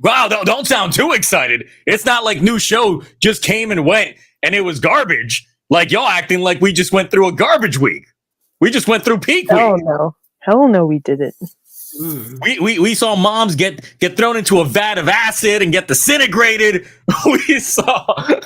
Wow, don't sound too excited. It's not like new show just came and went and it was garbage. Like y'all acting like we just went through a garbage week. We just went through peak week. Hell no, we didn't. We saw moms get thrown into a vat of acid and get disintegrated. We saw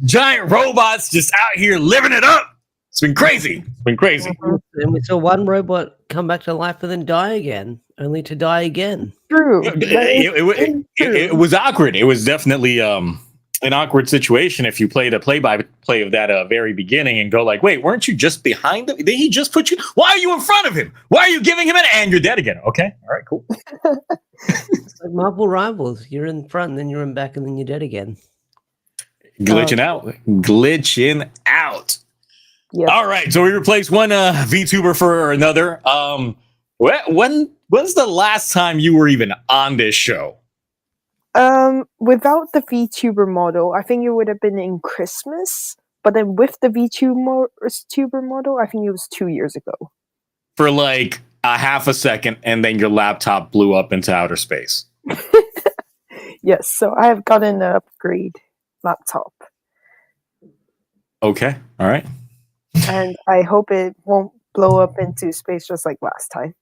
giant robots just out here living it up. It's been crazy. And we saw one robot come back to life and then die again, only to die again. True. It was awkward. It was definitely an awkward situation if you play the play-by-play of that very beginning and go like, wait, weren't you just behind him? Did he just put you? Why are you in front of him? Why are you giving him an and you're dead again? Okay. All right, cool. It's like Marvel Rivals. You're in front, and then you're in back, and then you're dead again. Glitching out. Yep. All right, so we replaced one VTuber for another. When's the last time you were even on this show? Without the VTuber model, I think it would have been in Christmas. But then with the VTuber model, I think it was 2 years ago. For like a half a second, and then your laptop blew up into outer space. Yes, so I have gotten an upgrade laptop. Okay, all right. And I hope it won't blow up into space just like last time.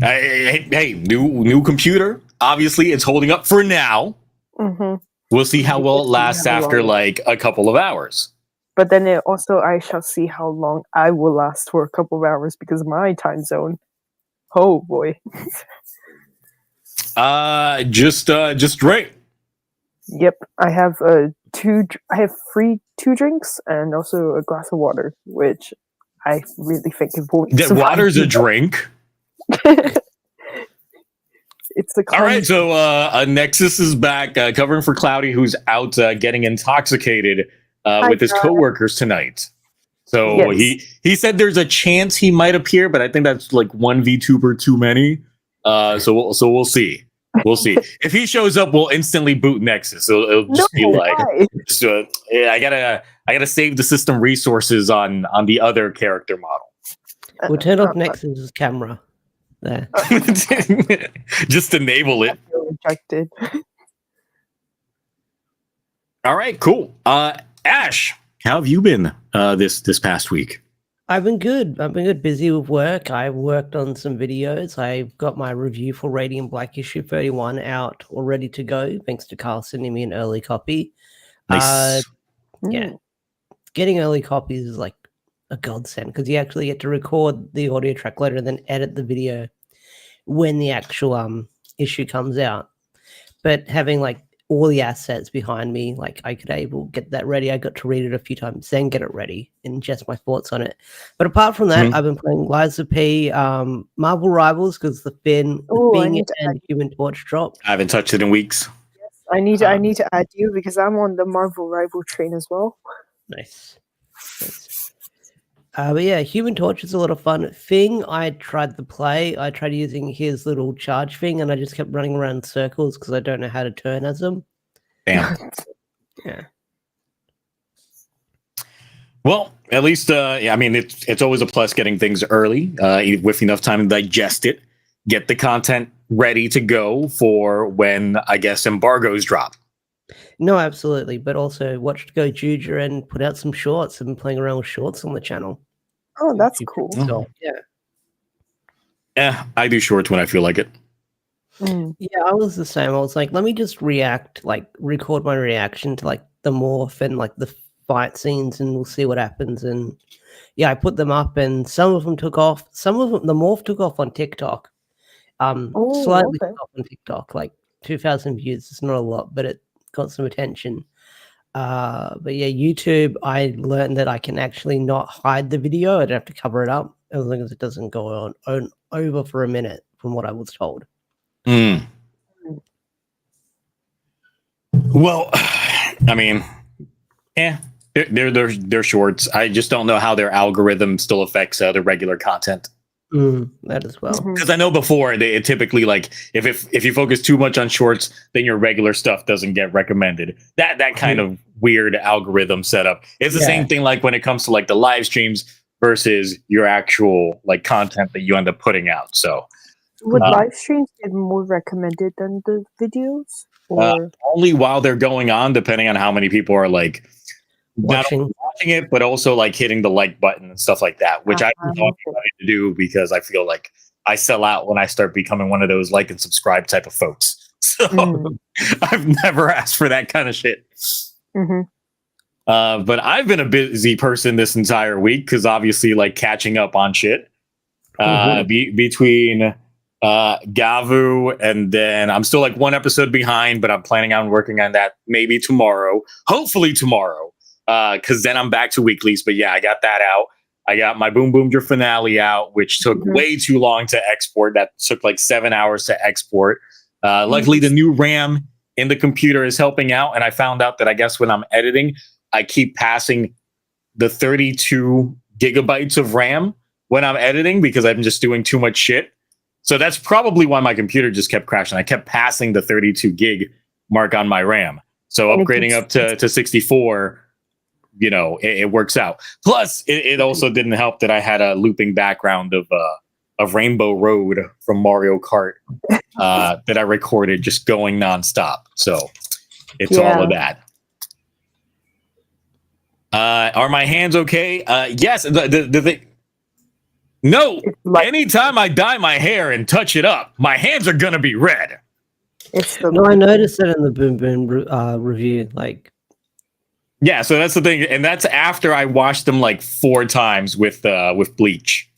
Hey, new computer. Obviously, it's holding up for now. Mm-hmm. We'll see how well it lasts after like a couple of hours. But then I shall see how long I will last for a couple of hours because of my time zone. Oh boy. Just right. Yep, I have free 2 drinks and also a glass of water, which I really think it won't. That water's a drink. It's the all right. So Nexus is back, covering for Cloudy, who's out getting intoxicated with his coworkers tonight. So yes. he said there's a chance he might appear, but I think that's like one VTuber too many. So we'll see. We'll see. If he shows up, we'll instantly boot Nexus. It'll just be like, I gotta save the system resources on the other character model. We'll turn off Nexus's camera. There. Just enable it. Rejected. All right, cool. Ash, how have you been this past week? I've been good. Busy with work. I worked on some videos. I've got my review for Radiant Black issue 31 out or ready to go, thanks to Carl sending me an early copy. Nice. Yeah. Getting early copies is like a godsend because you actually get to record the audio track later and then edit the video when the actual issue comes out. But having like all the assets behind me, like I could get that ready. I got to read it a few times, then get it ready and just my thoughts on it. But apart from that, I've been playing Liza P, Marvel Rivals because the Finn and Human Torch dropped. I haven't touched it in weeks. Yes, I need to add you because I'm on the Marvel Rival train as well. Nice. But yeah, Human Torch is a lot of fun. Thing, I tried to play. I tried using his little charge thing, and I just kept running around in circles because I don't know how to turn as him. Damn. Yeah. Well, at least, I mean, it's always a plus getting things early with enough time to digest it. get the content ready to go for when I guess embargoes drop. No, absolutely. But also watched Gozyuger and put out some shorts. I've been playing around with shorts on the channel. Oh, that's cool. So, yeah. Yeah, I do shorts when I feel like it. Yeah, I was the same. I was like, let me just record my reaction to like the morph and like the fight scenes, and we'll see what happens. And yeah, I put them up, and some of them took off. Some of them, the morph took off on TikTok. Slightly took off on TikTok, like 2,000 views. It's not a lot, but it got some attention. But yeah, YouTube, I learned that I can actually not hide the video. I don't have to cover it up as long as it doesn't go on over for a minute, from what I was told. Well, I mean, they're shorts. I just don't know how their algorithm still affects the regular content. That as well. Because I know before it typically, like, if you focus too much on shorts, then your regular stuff doesn't get recommended. That kind of weird algorithm setup. It's the same thing like when it comes to like the live streams versus your actual like content that you end up putting out. So would live streams get more recommended than the videos? Or only while they're going on, depending on how many people are like watching it, but also like hitting the like button and stuff like that, which I don't to do because I feel like I sell out when I start becoming one of those like and subscribe type of folks. So I've never asked for that kind of shit. But I've been a busy person this entire week because obviously like catching up on shit between Gavv, and then I'm still like one episode behind, but I'm planning on working on that maybe tomorrow, hopefully tomorrow, because then I'm back to weeklies. But yeah, I got that out. I got my Boom Boom finale out, which took way too long to export. That took like 7 hours to export. Luckily, the new RAM in the computer is helping out, and I found out that I guess when I'm editing, I keep passing the 32 gigabytes of RAM when I'm editing because I'm just doing too much shit. So that's probably why my computer just kept crashing. I kept passing the 32 gig mark on my RAM. So upgrading up to 64, you know, it works out. Plus, it also didn't help that I had a looping background of Rainbow Road from Mario Kart that I recorded just going nonstop. So it's all of that. Are my hands okay? Yes. No, anytime I dye my hair and touch it up, my hands are gonna be red. No, I noticed that in the Boom Boom review. Like, yeah, so that's the thing, and that's after I washed them like 4 times with bleach.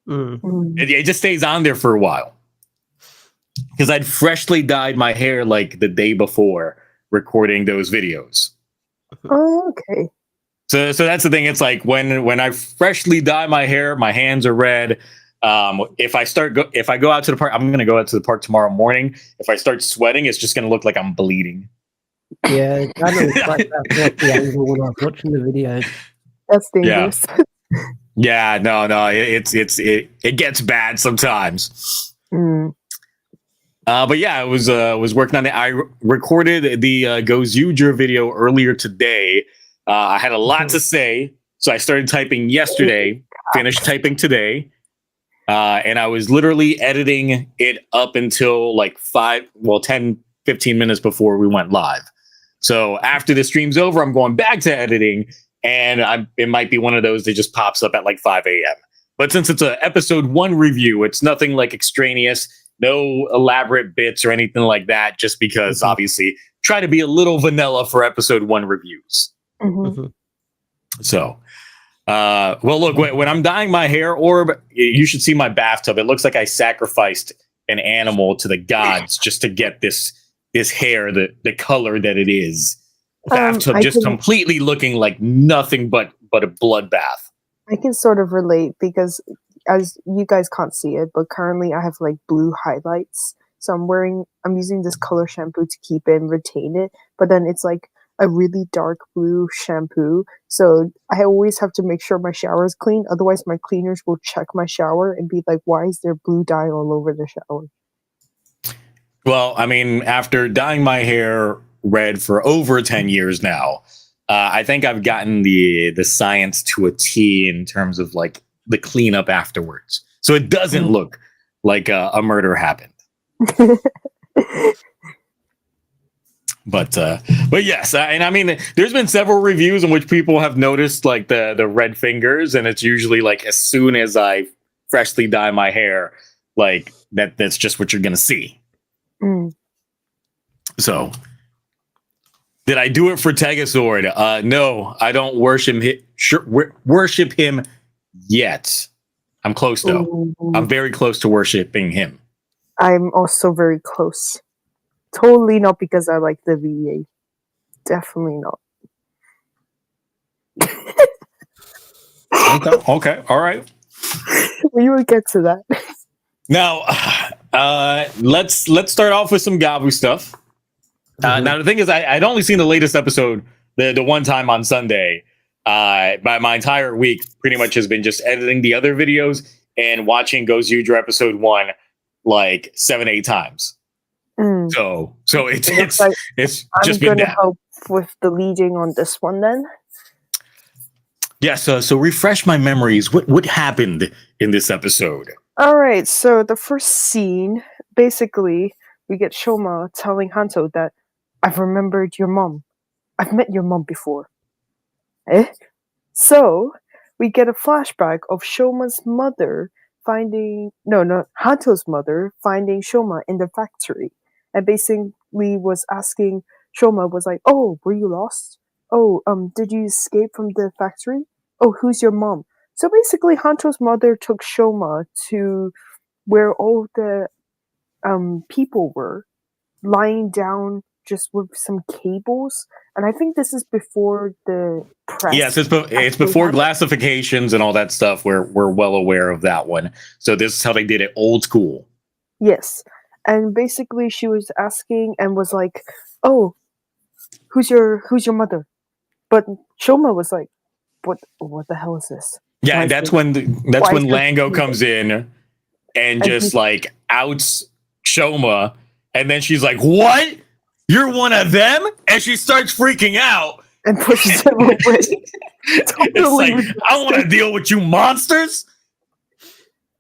It just stays on there for a while because I'd freshly dyed my hair like the day before recording those videos. Oh, okay. So that's the thing. It's like when I freshly dye my hair, my hands are red. If I go out to the park, I'm gonna go out to the park tomorrow morning. If I start sweating, it's just gonna look like I'm bleeding. Yeah, I know it's like that. The angle when I was watching the video. That's dangerous. Yeah, no, it gets bad sometimes. But yeah, I was working on it. I recorded the Gozyuger video earlier today. I had a lot to say, so I started typing yesterday, finished typing today, and I was literally editing it up until like 10, 15 minutes before we went live. So after the stream's over, I'm going back to editing, and it might be one of those that just pops up at like 5 a.m. But since it's a episode 1 review, it's nothing like extraneous, no elaborate bits or anything like that, just because obviously try to be a little vanilla for episode 1 reviews. So, well, look, when I'm dyeing my hair, Orb, you should see my bathtub. It looks like I sacrificed an animal to the gods just to get this hair, the color that it is. Bathtub just completely looking like nothing but a bloodbath. I can sort of relate because, as you guys can't see it, but currently I have like blue highlights. So I'm using this color shampoo to keep it and retain it. But then it's like a really dark blue shampoo. So I always have to make sure my shower is clean. Otherwise, my cleaners will check my shower and be like, why is there blue dye all over the shower? Well, I mean, after dyeing my hair red for over 10 years now, I think I've gotten the science to a T in terms of like the cleanup afterwards. So it doesn't look like a murder happened. But yes, and I mean, there's been several reviews in which people have noticed like the red fingers, and it's usually like as soon as I freshly dye my hair, like that's just what you're gonna see. So, did I do it for Tegasword? No, I don't worship him yet. I'm close though. I'm very close to worshiping him. I'm also very close. Totally not because I like the VA. Definitely not. Okay, all right. We will get to that. Now, let's start off with some Gavv stuff. Now, the thing is, I'd only seen the latest episode the one time on Sunday. But my entire week pretty much has been just editing the other videos and watching Gozyuger episode 1 like 7-8 times. So it's just been that. Help with the leading on this one then. Yeah, so refresh my memories. What happened in this episode? All right, so the first scene, basically, we get Shoma telling Hanto that I've remembered your mom. I've met your mom before. So we get a flashback of Shoma's mother Hanto's mother finding Shoma in the factory, and basically was asking Shoma was like, "Oh, were you lost? Oh, did you escape from the factory? Oh, who's your mom?" So basically, Hanto's mother took Shoma to where all the people were lying down just with some cables, and I think this is before the press. Yes, it's before glassifications and all that stuff. We're well aware of that one. So this is how they did it, old school. Yes, and basically she was asking and was like, "Oh, who's your mother?" But Shoma was like, "What the hell is this?" Yeah, and that's when Lango comes in and just like outs Shoma, and then she's like, "What? You're one of them?" And she starts freaking out and pushes him away. It's like, I don't want to deal with you monsters.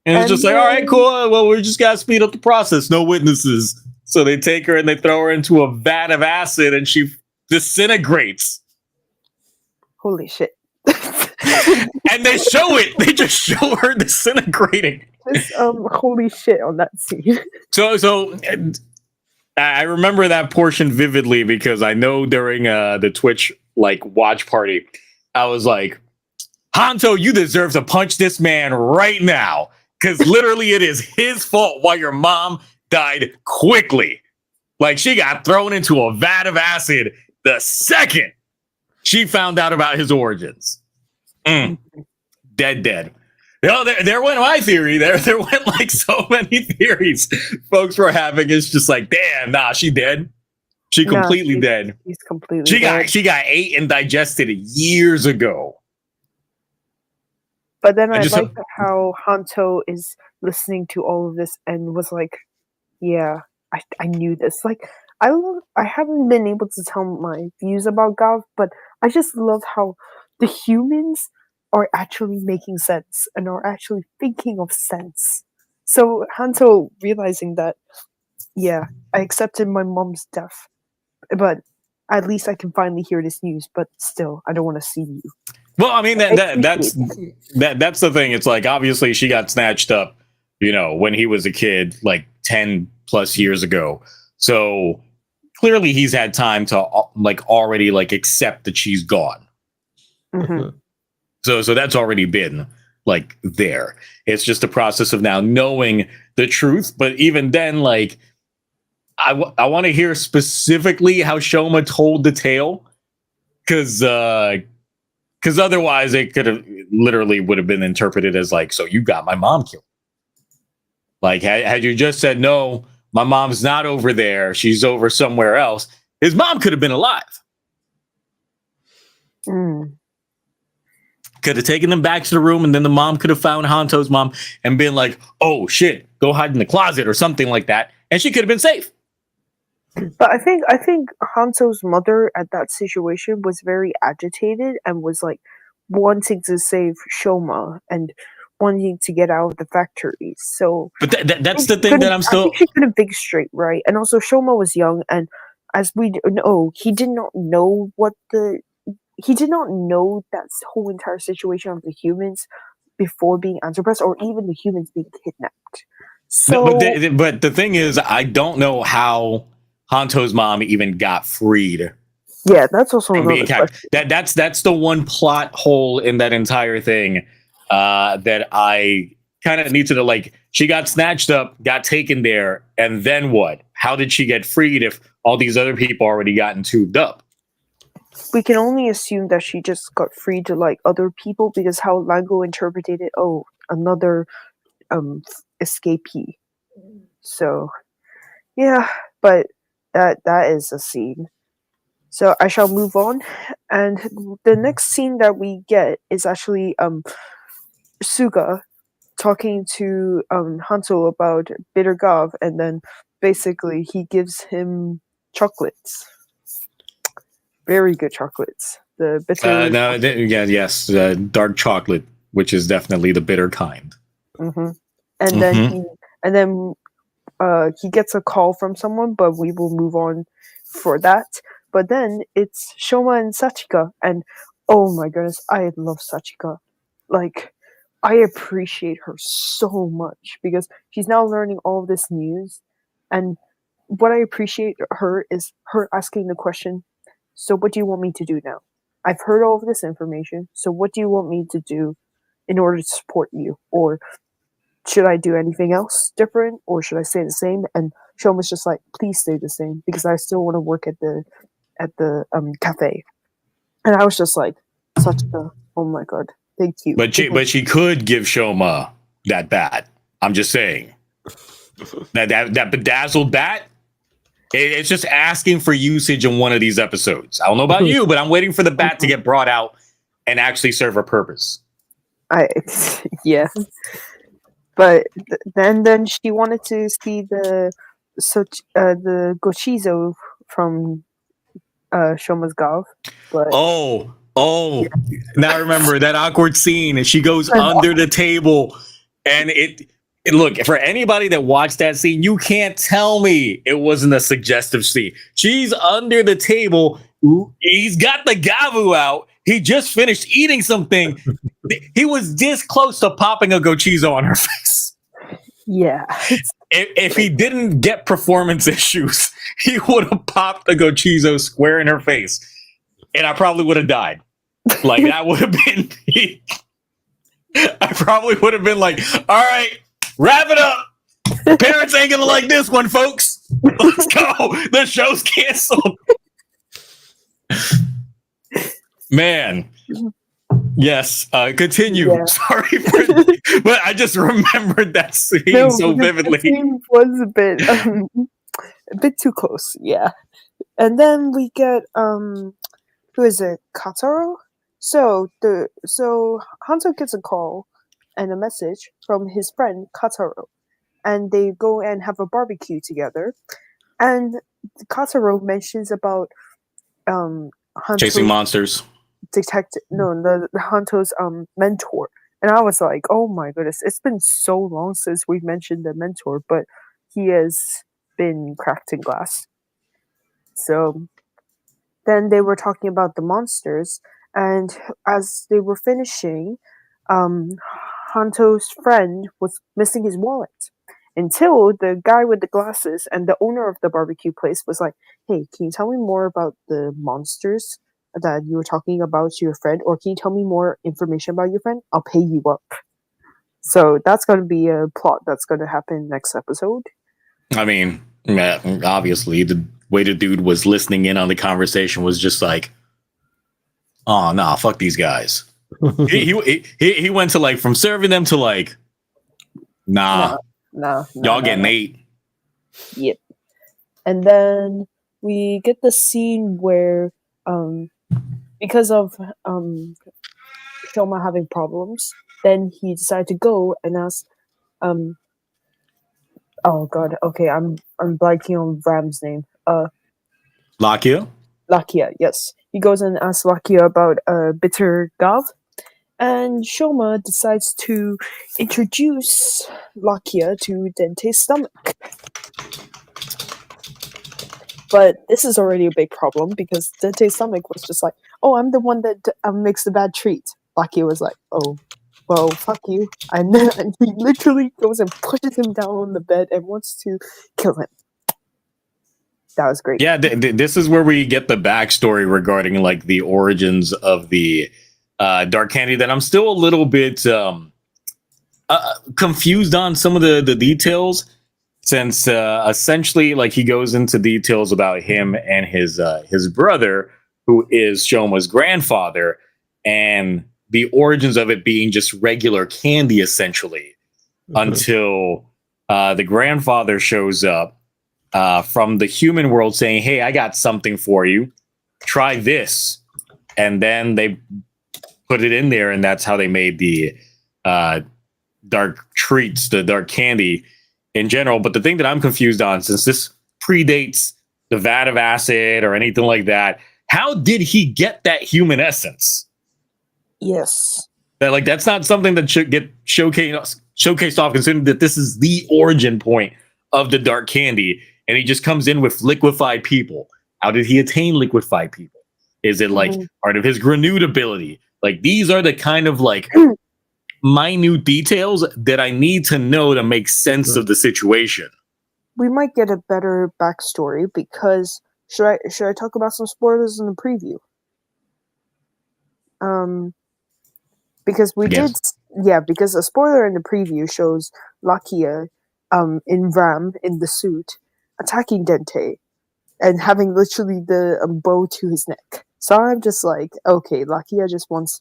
And it's just like, all right, cool. Well, we just gotta speed up the process. No witnesses. So they take her and they throw her into a vat of acid, and she disintegrates. Holy shit! And they show it. They just show her disintegrating. Just holy shit on that scene. So. I remember that portion vividly because I know during the Twitch like watch party, I was like, Hanto, you deserve to punch this man right now because literally it is his fault why your mom died quickly. Like she got thrown into a vat of acid the second she found out about his origins. Dead. There went my theory. There went like so many theories folks were having. It's just like, damn, nah, she dead. She completely dead. She's completely dead. She got ate and digested years ago. But then I like how Hanto is listening to all of this and was like, yeah, I knew this. Like, I haven't been able to tell my views about Gavv, but I just love how the humans are actually making sense and are actually thinking of sense. So Hanto realizing that, yeah, I accepted my mom's death, but at least I can finally hear this news. But still, I don't want to see you. Well, I mean that's the thing. It's like obviously she got snatched up, when he was a kid, like 10 plus years ago. So clearly he's had time to like already like accept that she's gone. Mm-hmm. So that's already been like there. It's just a process of now knowing the truth. But even then, like, I want to hear specifically how Shoma told the tale, because otherwise it could have literally would have been interpreted as like, so you got my mom killed. Like, had you just said, no, my mom's not over there, she's over somewhere else, his mom could have been alive. Could have taken them back to the room, and then the mom could have found Hanto's mom and been like, oh shit, go hide in the closet or something like that, and she could have been safe. But I think Hanto's mother at that situation was very agitated and was like wanting to save Shoma and wanting to get out of the factory. So, but that's the thing that I'm I still. think she couldn't think straight, right? And also, Shoma was young, and as we know, he did not know that whole entire situation of the humans before being enterprise, or even the humans being kidnapped. So, But the thing is, I don't know how Hanto's mom even got freed. Yeah, that's also From being another captured. That's the one plot hole in that entire thing that I kind of need to know. Like, she got snatched up, got taken there, and then what? How did she get freed if all these other people already gotten tubed up? We can only assume that she just got freed to like other people, because how Lango interpreted it, another escapee. So yeah, but that is a scene. So I shall move on, and the next scene that we get is actually Suga talking to Hanzo about bitter Gavv, and then basically he gives him chocolates, very good chocolates. The bitter, dark chocolate, which is definitely the bitter kind. mm-hmm. And then he gets a call from someone, but we will move on for that. But then it's Shoma and Sachika, and oh my goodness, I love Sachika. Like, I appreciate her so much because she's now learning all of this news, and what I appreciate her is her asking the question, so what do you want me to do now? I've heard all of this information, so what do you want me to do in order to support you? Or should I do anything else different, or should I stay the same? And Shoma's just like, please stay the same, because I still want to work at the cafe. And I was just like, oh my god, thank you. But she could give Shoma that bat. I'm just saying that bedazzled bat. It's just asking for usage in one of these episodes. I don't know about you, but I'm waiting for the bat to get brought out and actually serve a purpose. Yeah. But then she wanted to see the Gochizo from Shoma's Gavv. But yeah. Now I remember that awkward scene, and she goes under the table, and look, for anybody that watched that scene, you can't tell me it wasn't a suggestive scene. She's under the table. He's got the Gavvu out. He just finished eating something. He was this close to popping a Gochizo on her face. Yeah. If he didn't get performance issues, he would have popped a Gochizo square in her face. And I probably would have died. Like, that would have been... I probably would have been like, all right, wrap it up. Parents ain't gonna like this one, folks. Let's go. The show's canceled. Man. Yes. Continue. Yeah. Sorry, but I just remembered that scene so vividly. The scene was a bit too close. Yeah. And then we get who is it? Kataro? So Hanzo gets a call and a message from his friend Kataro, and they go and have a barbecue together. And Kataro mentions about Hanzo chasing monsters. The Hanto's mentor. And I was like, oh my goodness, it's been so long since we've mentioned the mentor, but he has been cracked in glass. So then they were talking about the monsters, and as they were finishing, Hanto's friend was missing his wallet, until the guy with the glasses and the owner of the barbecue place was like, hey, can you tell me more about the monsters that you were talking about to your friend, or can you tell me more information about your friend? I'll pay you up. So that's going to be a plot that's going to happen next episode. I mean, obviously the way the dude was listening in on the conversation was just like, oh nah, fuck these guys. he went to like, from serving them to like, nah, y'all getting ate. Yep. And then we get the scene where because of Shoma having problems, then he decided to go and ask oh god, okay, I'm blanking on Ram's name. Lakia, yes. He goes and asks Lakia about bitter Gavv, And Shoma decides to introduce Lakia to Dente's stomach. But this is already a big problem because Dente's stomach was just like, oh, I'm the one that makes the bad treat. Lakia was like, oh, well, fuck you. And he literally goes and pushes him down on the bed and wants to kill him. That was great. Yeah, this is where we get the backstory regarding like the origins of the dark candy that I'm still a little bit confused on some of the details, since essentially like he goes into details about him and his brother, who is Shoma's grandfather, and the origins of it being just regular candy essentially, until the grandfather shows up from the human world saying, hey, I got something for you, try this. And then they put it in there, and that's how they made the dark treats, the dark candy in general. But the thing that I'm confused on, since this predates the vat of acid or anything like that, how did he get that human essence? That like that's not something that should get showcased off, considering that this is the origin point of the dark candy, and he just comes in with liquefied people. How did he attain liquefied people? Is it like part of his Grenade ability? Like these are the kind of like minute details that I need to know to make sense of the situation. We might get a better backstory because should I talk about some spoilers in the preview? Because because a spoiler in the preview shows Lakia in Ram in the suit attacking Dente and having literally the bow to his neck. So I'm just like, okay, Lakia just wants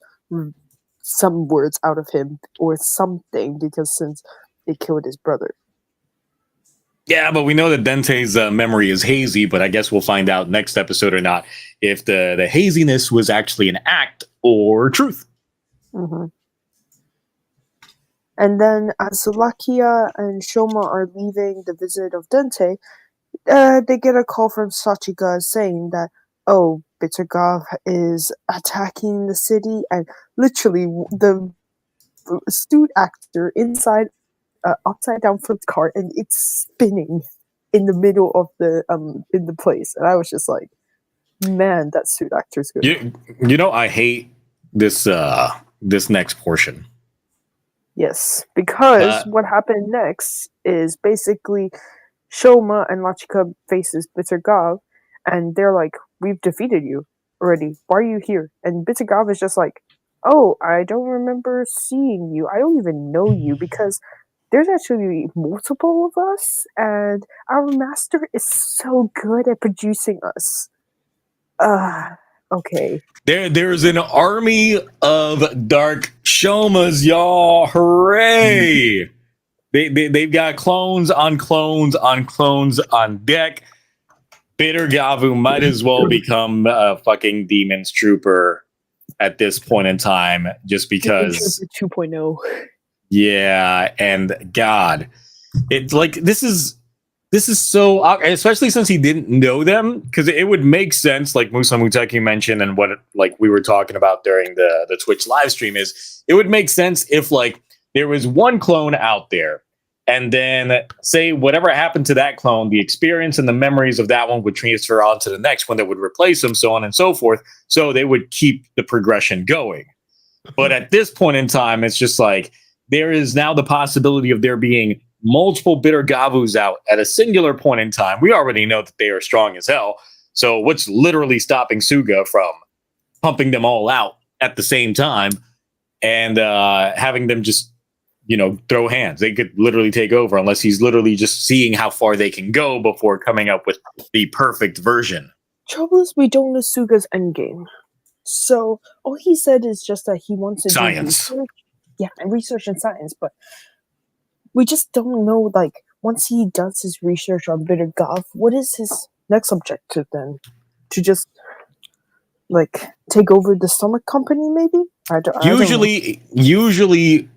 some words out of him or something, because since they killed his brother. Yeah, but we know that Dente's memory is hazy, but I guess we'll find out next episode or not if the haziness was actually an act or truth. And then as Lakia and Shoma are leaving the visit of Dente, they get a call from Sachika saying that, oh, Bitter Gavv is attacking the city, and literally the astute actor inside upside down flipped car, and it's spinning in the middle of the in the place, and I was just like, man, that suit actor's good. You know, I hate this this next portion. Yes, because what happened next is basically Shoma and Lachika faces Bitter Gavv, and they're like, we've defeated you already. Why are you here? And Bitter Gavv is just like, oh, I don't remember seeing you. I don't even know you, because there's actually multiple of us, and our master is so good at producing us. Okay. There's an army of dark Shomas, y'all. Hooray! They've got clones on clones on clones on deck. Bitter Gavv might as well become a fucking Demon's Trooper at this point in time, just because. 2.0. Yeah, and God, it's like this is so, especially since he didn't know them, because it would make sense, like Musa Muteki mentioned, and what like we were talking about during the Twitch live stream, is it would make sense if like there was one clone out there, and then say whatever happened to that clone, the experience and the memories of that one would transfer on to the next one that would replace them, so on and so forth. So they would keep the progression going. But at this point in time, it's just like there is now the possibility of there being multiple Bitter Gavvs out at a singular point in time. We already know that they are strong as hell. So what's literally stopping Suga from pumping them all out at the same time and having them just, you know, throw hands? They could literally take over, unless he's literally just seeing how far they can go before coming up with the perfect version. Trouble is, we don't know Suga's endgame. So all he said is just that he wants to science. do research. Yeah, and research and science, but we just don't know, like, once he does his research on Bitter Gavv, what is his next objective then? To just, like, take over the stomach company, maybe? Usually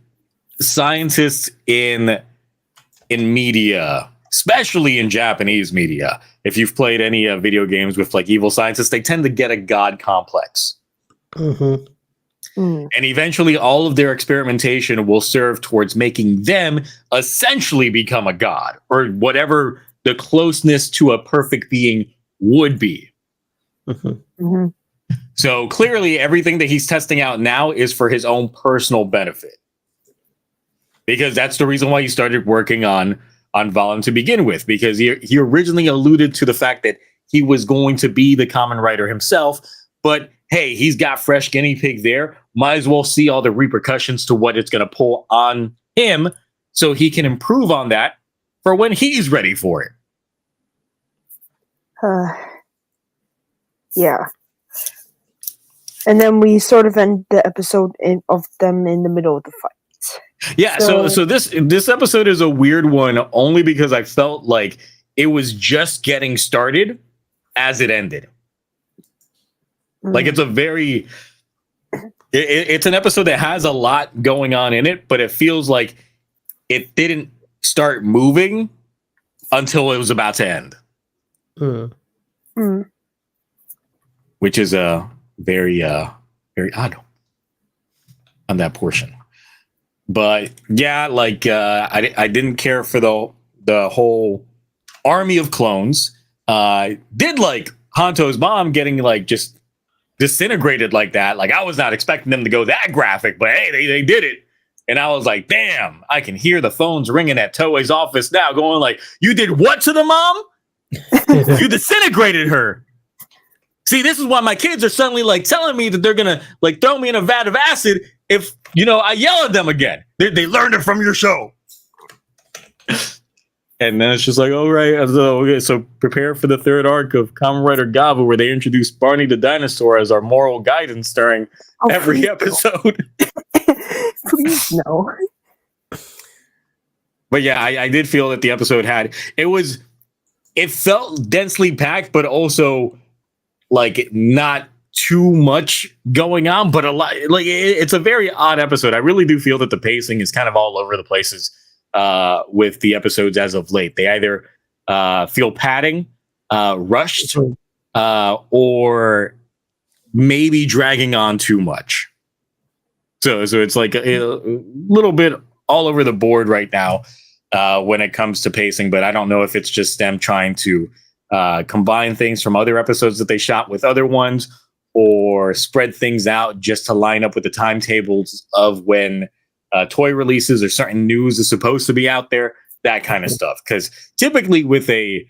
scientists in media, especially in Japanese media, if you've played any video games with, like, evil scientists, they tend to get a god complex. Mm. And eventually all of their experimentation will serve towards making them essentially become a god, or whatever the closeness to a perfect being would be. Mm-hmm. So clearly everything that he's testing out now is for his own personal benefit. Because that's the reason why he started working on Valen to begin with, because he originally alluded to the fact that he was going to be the Kamen Rider himself, but hey, he's got fresh guinea pig there. Might as well see all the repercussions to what it's going to pull on him so he can improve on that for when he's ready for it. Yeah. And then we sort of end the episode of them in the middle of the fight. Yeah, so this episode is a weird one only because I felt like it was just getting started as it ended. Like it's a very it's an episode that has a lot going on in it, but it feels like it didn't start moving until it was about to end. Which is very odd on that portion. But yeah, like I didn't care for the whole army of clones. Did like Hanto's mom getting like just disintegrated like that. Like I was not expecting them to go that graphic, but hey, they did it. And I was like, damn, I can hear the phones ringing at Toei's office now going like, you did what to the mom? You disintegrated her. See, this is why my kids are suddenly like telling me that they're going to like throw me in a vat of acid if, I yell at them again. They learned it from your show. And then it's just like, all right, okay, so prepare for the third arc of Kamen Rider Gavv, where they introduce Barney the dinosaur as our moral guidance during every episode. Please no. But yeah, I did feel that the episode it felt densely packed, but also like not too much going on, but a lot. Like it's a very odd episode. I really do feel that the pacing is kind of all over the places with the episodes as of late. They either feel padding, rushed, or maybe dragging on too much. So it's like a little bit all over the board right now when it comes to pacing. But I don't know if it's just them trying to combine things from other episodes that they shot with other ones, or spread things out just to line up with the timetables of when toy releases or certain news is supposed to be out there, that kind of stuff. Because typically with a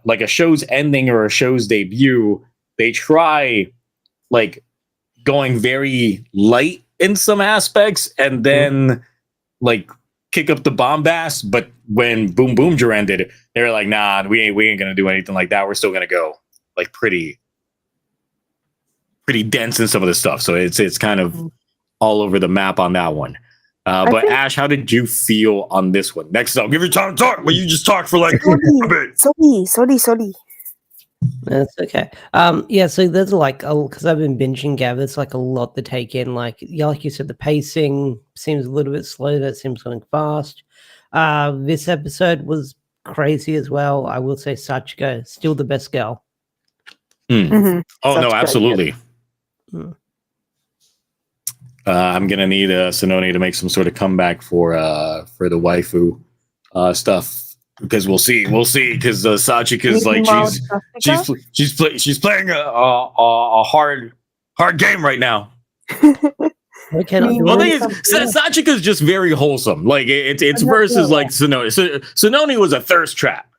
like a show's ending or a show's debut, they try like going very light in some aspects and then like kick up the bombast. But when Boom Boomger ended, they were like, nah, we ain't gonna do anything like that. We're still gonna go like pretty dense in some of the stuff. So it's kind of all over the map on that one. But Ash, how did you feel on this one? Next up, give your time to talk. Well, you just talked for like a bit. Sorry. That's okay. Yeah, so there's like, because I've been binging Gavv, it's like a lot to take in. Like you said, the pacing seems a little bit slow. That seems going fast. This episode was crazy as well. I will say Sachiko, still the best girl. Mm-hmm. Oh, Sachiko, no, absolutely. Yeah. I'm gonna need Sononi to make some sort of comeback for the waifu stuff, because we'll see because Sachika's like she's playing a hard game right now. Well, thing is, Sachika's just very wholesome. Like it's versus like Sononi. Sononi was a thirst trap.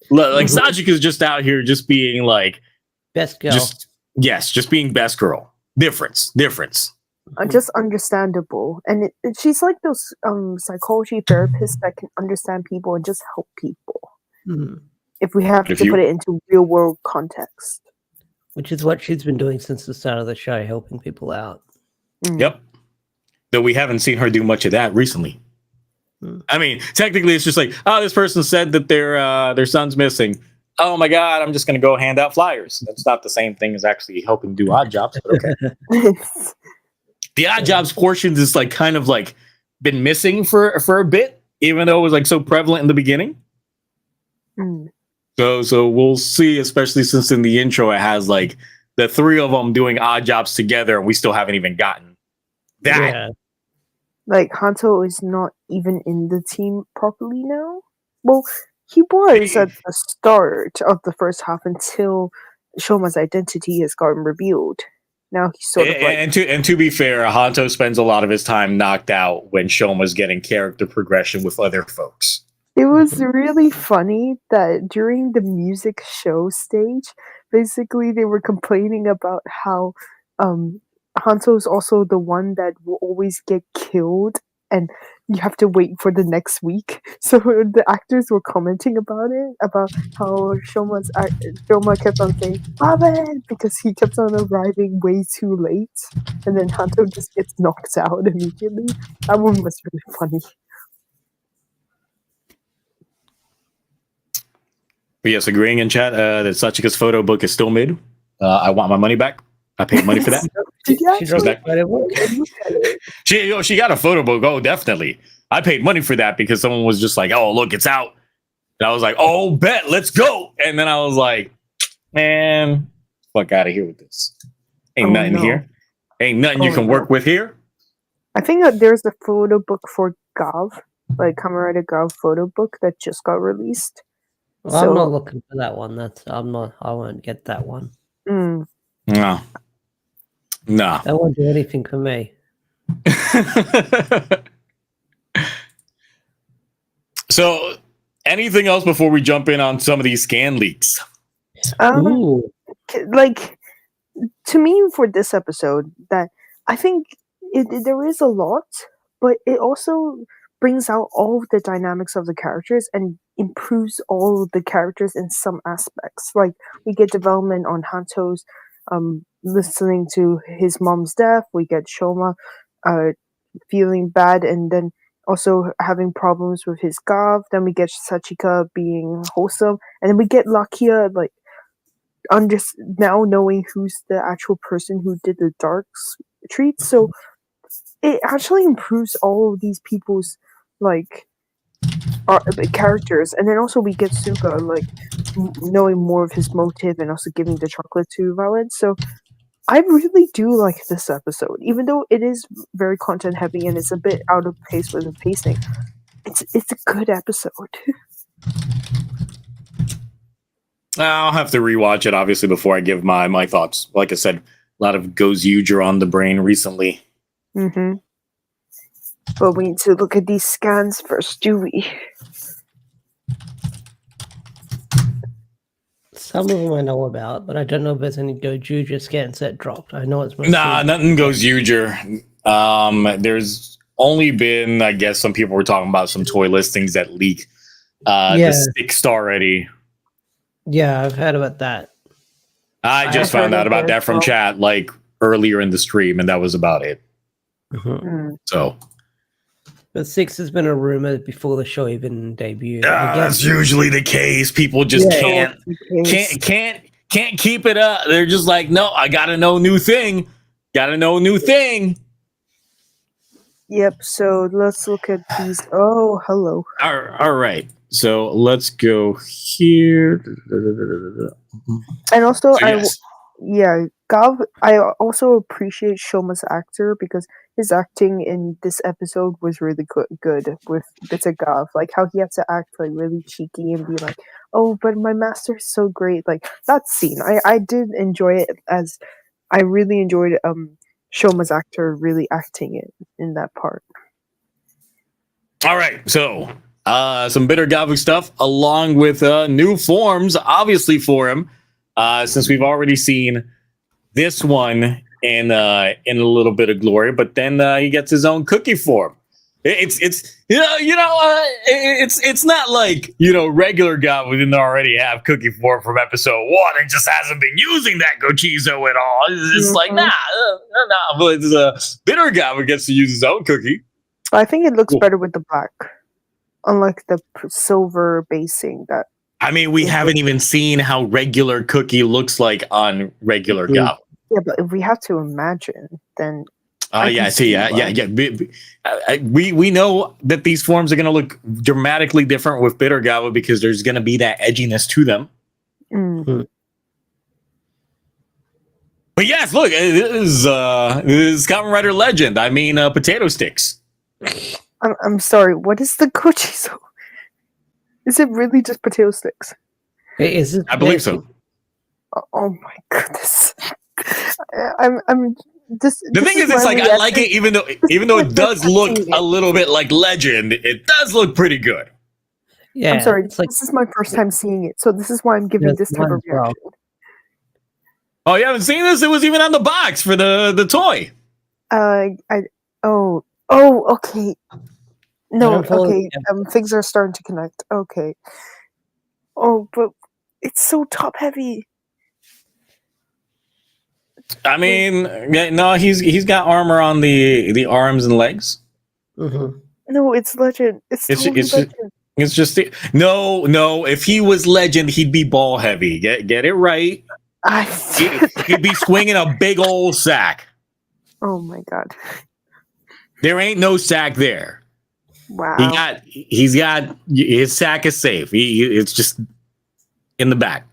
Like Sachika's just out here just being like best girl. Just being best girl. Difference. Just understandable, and she's like those psychology therapists that can understand people and just help people. If we have to put it into real world context, which is what she's been doing since the start of the show, helping people out. Yep. Though we haven't seen her do much of that recently. I mean, technically, it's just like, oh, this person said that their son's missing. Oh my God, I'm just going to go hand out flyers. That's not the same thing as actually helping do odd jobs, but okay. The odd jobs portions is like kind of like been missing for a bit, even though it was like so prevalent in the beginning. So we'll see, especially since in the intro it has like the three of them doing odd jobs together, and we still haven't even gotten Yeah. Like, Hanto is not even in the team properly now. Well, he was at the start of the first half until Shoma's identity has gotten revealed. Now he's sort of like... And to be fair, Hanto spends a lot of his time knocked out when Shoma's getting character progression with other folks. It was really funny that during the music show stage, basically they were complaining about how Hanzo is also the one that will always get killed and you have to wait for the next week. So the actors were commenting about it, about how Shoma kept on saying, "Ramen," because he kept on arriving way too late. And then Hanzo just gets knocked out immediately. That one was really funny. But yes, agreeing in chat that Sachika's photo book is still mid. I want my money back. I paid money for that. She got a photo book. Oh, definitely. I paid money for that because someone was just like, "Oh, look, it's out." And I was like, "Oh, bet, let's go." And then I was like, "Man, fuck out of here with this. Ain't nothing here. Ain't nothing you can work with here." I think that there's a photo book for Gavv, like Kamen Rider Gavv photo book that just got released. Well, I'm not looking for that one. I won't get that one. No. That won't do anything for me. So, anything else before we jump in on some of these scan leaks? Like, to me, for this episode, that I think there is a lot, but it also brings out all of the dynamics of the characters and improves all of the characters in some aspects. Like, we get development on Hanto's listening to his mom's death. We get Shoma feeling bad and then also having problems with his Gavv. Then we get Sachika being wholesome, and then we get Lakia like now knowing who's the actual person who did the dark treats. So it actually improves all of these people's like characters, and then also we get Suga like knowing more of his motive and also giving the chocolate to Valid. So I really do like this episode, even though it is very content heavy and it's a bit out of pace with the pacing. It's a good episode. I'll have to rewatch it obviously before I give my thoughts. Like I said, a lot of Gozyuger on the brain recently. Mm-hmm. But we need to look at these scans first, do we? Some of them I know about, but I don't know if there's any Gozyuger scans that dropped. I know it's mostly... nothing Gozyuger. There's only been, I guess, some people were talking about some toy listings that leak the sticks already. Yeah, I've heard about that. I just found out about that from chat like earlier in the stream, and that was about it. So, but 6 has been a rumor before the show even debuted. That's usually the case. People just can't keep it up. They're just like, no, I gotta know new thing. Gotta know new thing. Yep. So let's look at these. Oh, hello. All right. So let's go here. And also, Gavv. I also appreciate Shoma's actor because his acting in this episode was really good with Bits of Gavv. Like how he had to act like really cheeky and be like, "Oh, but my master is so great." Like that scene, I did enjoy it as I really enjoyed Shoma's actor really acting it in that part. All right, so some bitter Gavv stuff along with new forms, obviously for him, since we've already seen this one in a little bit of glory, but then he gets his own cookie form. It's not like regular Gavv we didn't already have cookie form from episode 1 and just hasn't been using that Gochizo at all. It's like nah, but it's bitter Gavv who gets to use his own cookie. I think it looks better with the black, unlike the silver basing that. I mean, we haven't even seen how regular cookie looks like on regular Gavv. Yeah, but if we have to imagine, then. We know that these forms are going to look dramatically different with bitter Gavv because there's going to be that edginess to them. But yes, look, this is Kamen Rider Legend. I mean, potato sticks. I'm sorry. What is the gochizo? Is it really just potato sticks? Is it? I believe so. Oh my goodness. I'm this. The thing is, it's like I like it, even though it does look a little bit like Legend. It does look pretty good. Yeah, I'm sorry. it's like, This is my first time seeing it, so this is why I'm giving Yes, this type mine of as well. reaction. Oh, you haven't seen this? It was even on the box for the toy. Okay. No, don't follow okay. the- Things are starting to connect. Okay. Oh, but it's so top heavy. I mean, yeah, no, he's got armor on the arms and legs. Mhm. No, it's legend. It's totally legend. It's just no. If he was Legend, he'd be ball heavy. Get it right. He'd be swinging a big old sack. Oh my god! There ain't no sack there. Wow. He's got his sack is safe. It's just in the back.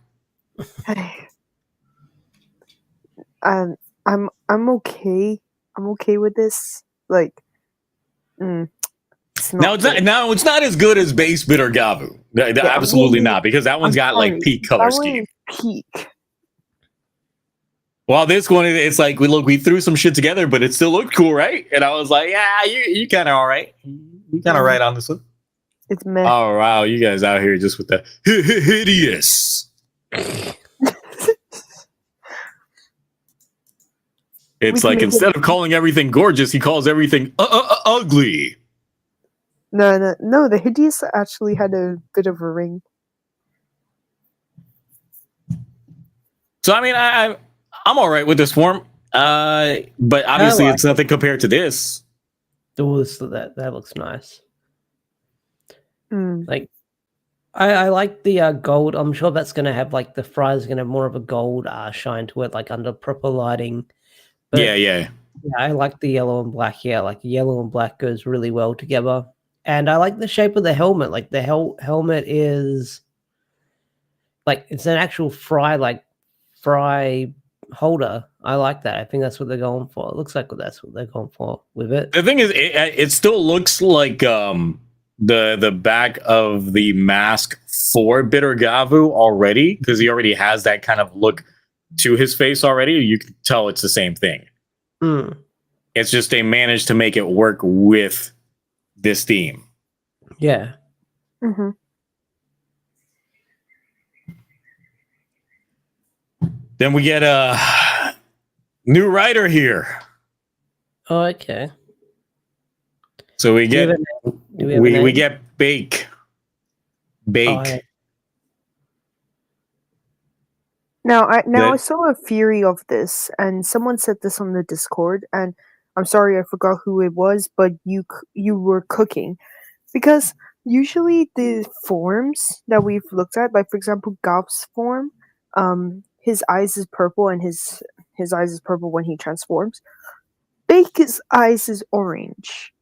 I'm okay. I'm okay with this. Like, it's not good. It's not as good as Base Bitter Gavv. Absolutely not, because that one's got like peak color scheme. Peak. Well, this one, it's like we threw some shit together, but it still looked cool, right? And I was like, yeah, you kind of all right. You kind of right on this one. It's meh. Oh wow, you guys out here just with the hideous. It's like instead of calling everything gorgeous, he calls everything ugly. No. The hideous actually had a bit of a ring. So I mean, I'm all right with this form, but obviously it's nothing compared to this. That looks nice. Mm. Like, I like the gold. I'm sure that's going to have like the fries going to have more of a gold shine to it, like under proper lighting. But, yeah. I like the yellow and black. Yeah, like yellow and black goes really well together. And I like the shape of the helmet. Like the helmet is like it's an actual fry holder. I like that. I think that's what they're going for. It looks like that's what they're going for with it. The thing is, it still looks like the back of the mask for Bitter Gavv already, because he already has that kind of look to his face already. You can tell it's the same thing. Mm. It's just they managed to make it work with this theme. Yeah. Mm-hmm. Then we get a new writer here. Oh, okay. So we get we get Bake. Oh, yeah. Now I saw a theory of this, and someone said this on the Discord, and I'm sorry I forgot who it was, but you were cooking, because usually the forms that we've looked at, like for example Gavv's form, his eyes is purple, and his eyes is purple when he transforms. Bake's eyes is orange.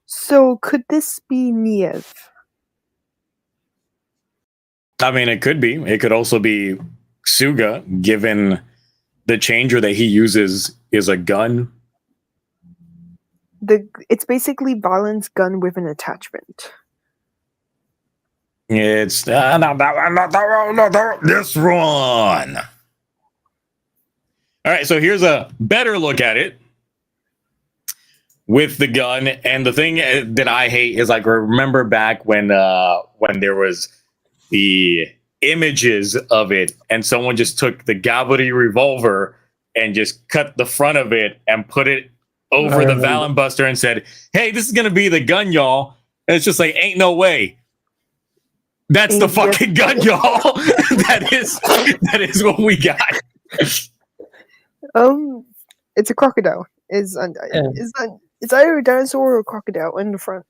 So could this be Niev? I mean, it could be. It could also be Suga, given the changer that he uses is a gun. It's basically Balan's gun with an attachment. It's not this one. All right, so here's a better look at it with the gun. And the thing that I hate is, like, remember back when there was the images of it, and someone just took the Gavv revolver and just cut the front of it and put it over the Valen Buster and said, "Hey, this is gonna be the gun, y'all." And it's just like, ain't no way. That's the fucking gun, y'all. that is what we got. It's a crocodile. It's either a dinosaur or a crocodile in the front.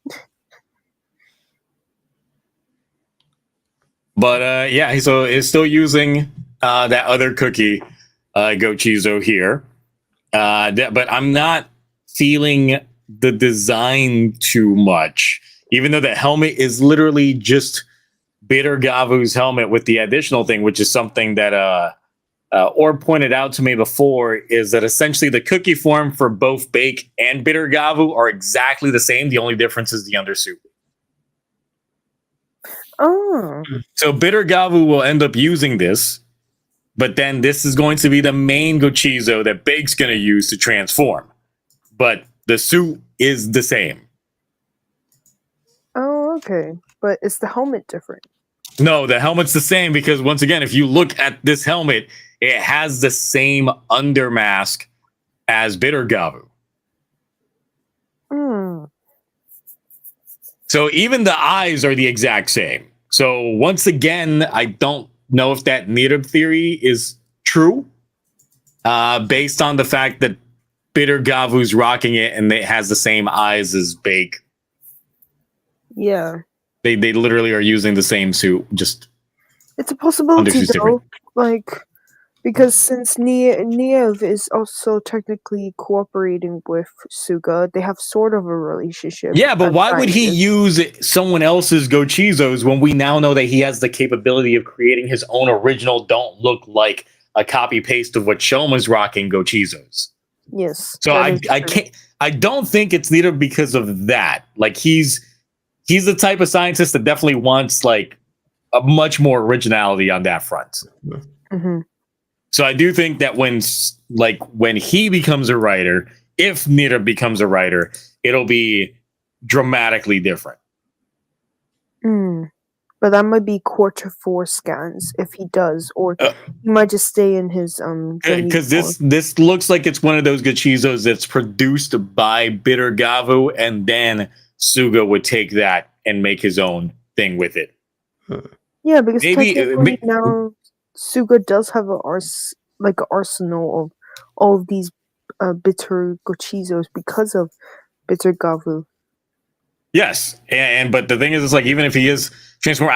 But yeah, so it's still using that other cookie, Gochizo here. But I'm not feeling the design too much, even though the helmet is literally just Bitter Gavv's helmet with the additional thing, which is something that or pointed out to me before is that essentially the cookie form for both Bake and Bitter Gavv are exactly the same. The only difference is the undersuit. Oh. So Bitter Gavv will end up using this, but then this is going to be the main Gochizo that Bake's going to use to transform. But the suit is the same. Oh, okay. But is the helmet different? No, the helmet's the same because once again, if you look at this helmet, it has the same undermask as Bitter Gavv. Hmm. So even the eyes are the exact same. So once again, I don't know if that Nirab theory is true, based on the fact that Bitter Gavv's rocking it and it has the same eyes as Bake. Yeah. They literally are using the same suit, just it's a possibility undersuit's though. different. Like, because since Niev is also technically cooperating with Suga, they have sort of a relationship. Yeah, but as why would he scientists. use someone else's Gochizos when we now know that he has the capability of creating his own original, don't look like a copy paste of what Shoma's rocking Gochizos? Yes. So that I is true. can't. I don't think it's neither because of that. Like he's the type of scientist that definitely wants like a much more originality on that front. Mm-hmm. So I do think that when he becomes a writer, if Nira becomes a writer, it'll be dramatically different. Mm. But that might be quarter 4 scans if he does, or he might just stay in his Because this looks like it's one of those Gochizos that's produced by Bitter Gavv, and then Suga would take that and make his own thing with it. Yeah, because Maybe- technically now Suga does have an arsenal of all of these bitter Gochizos because of Bitter Gavv. Yes, but the thing is, it's like even if he is transformed,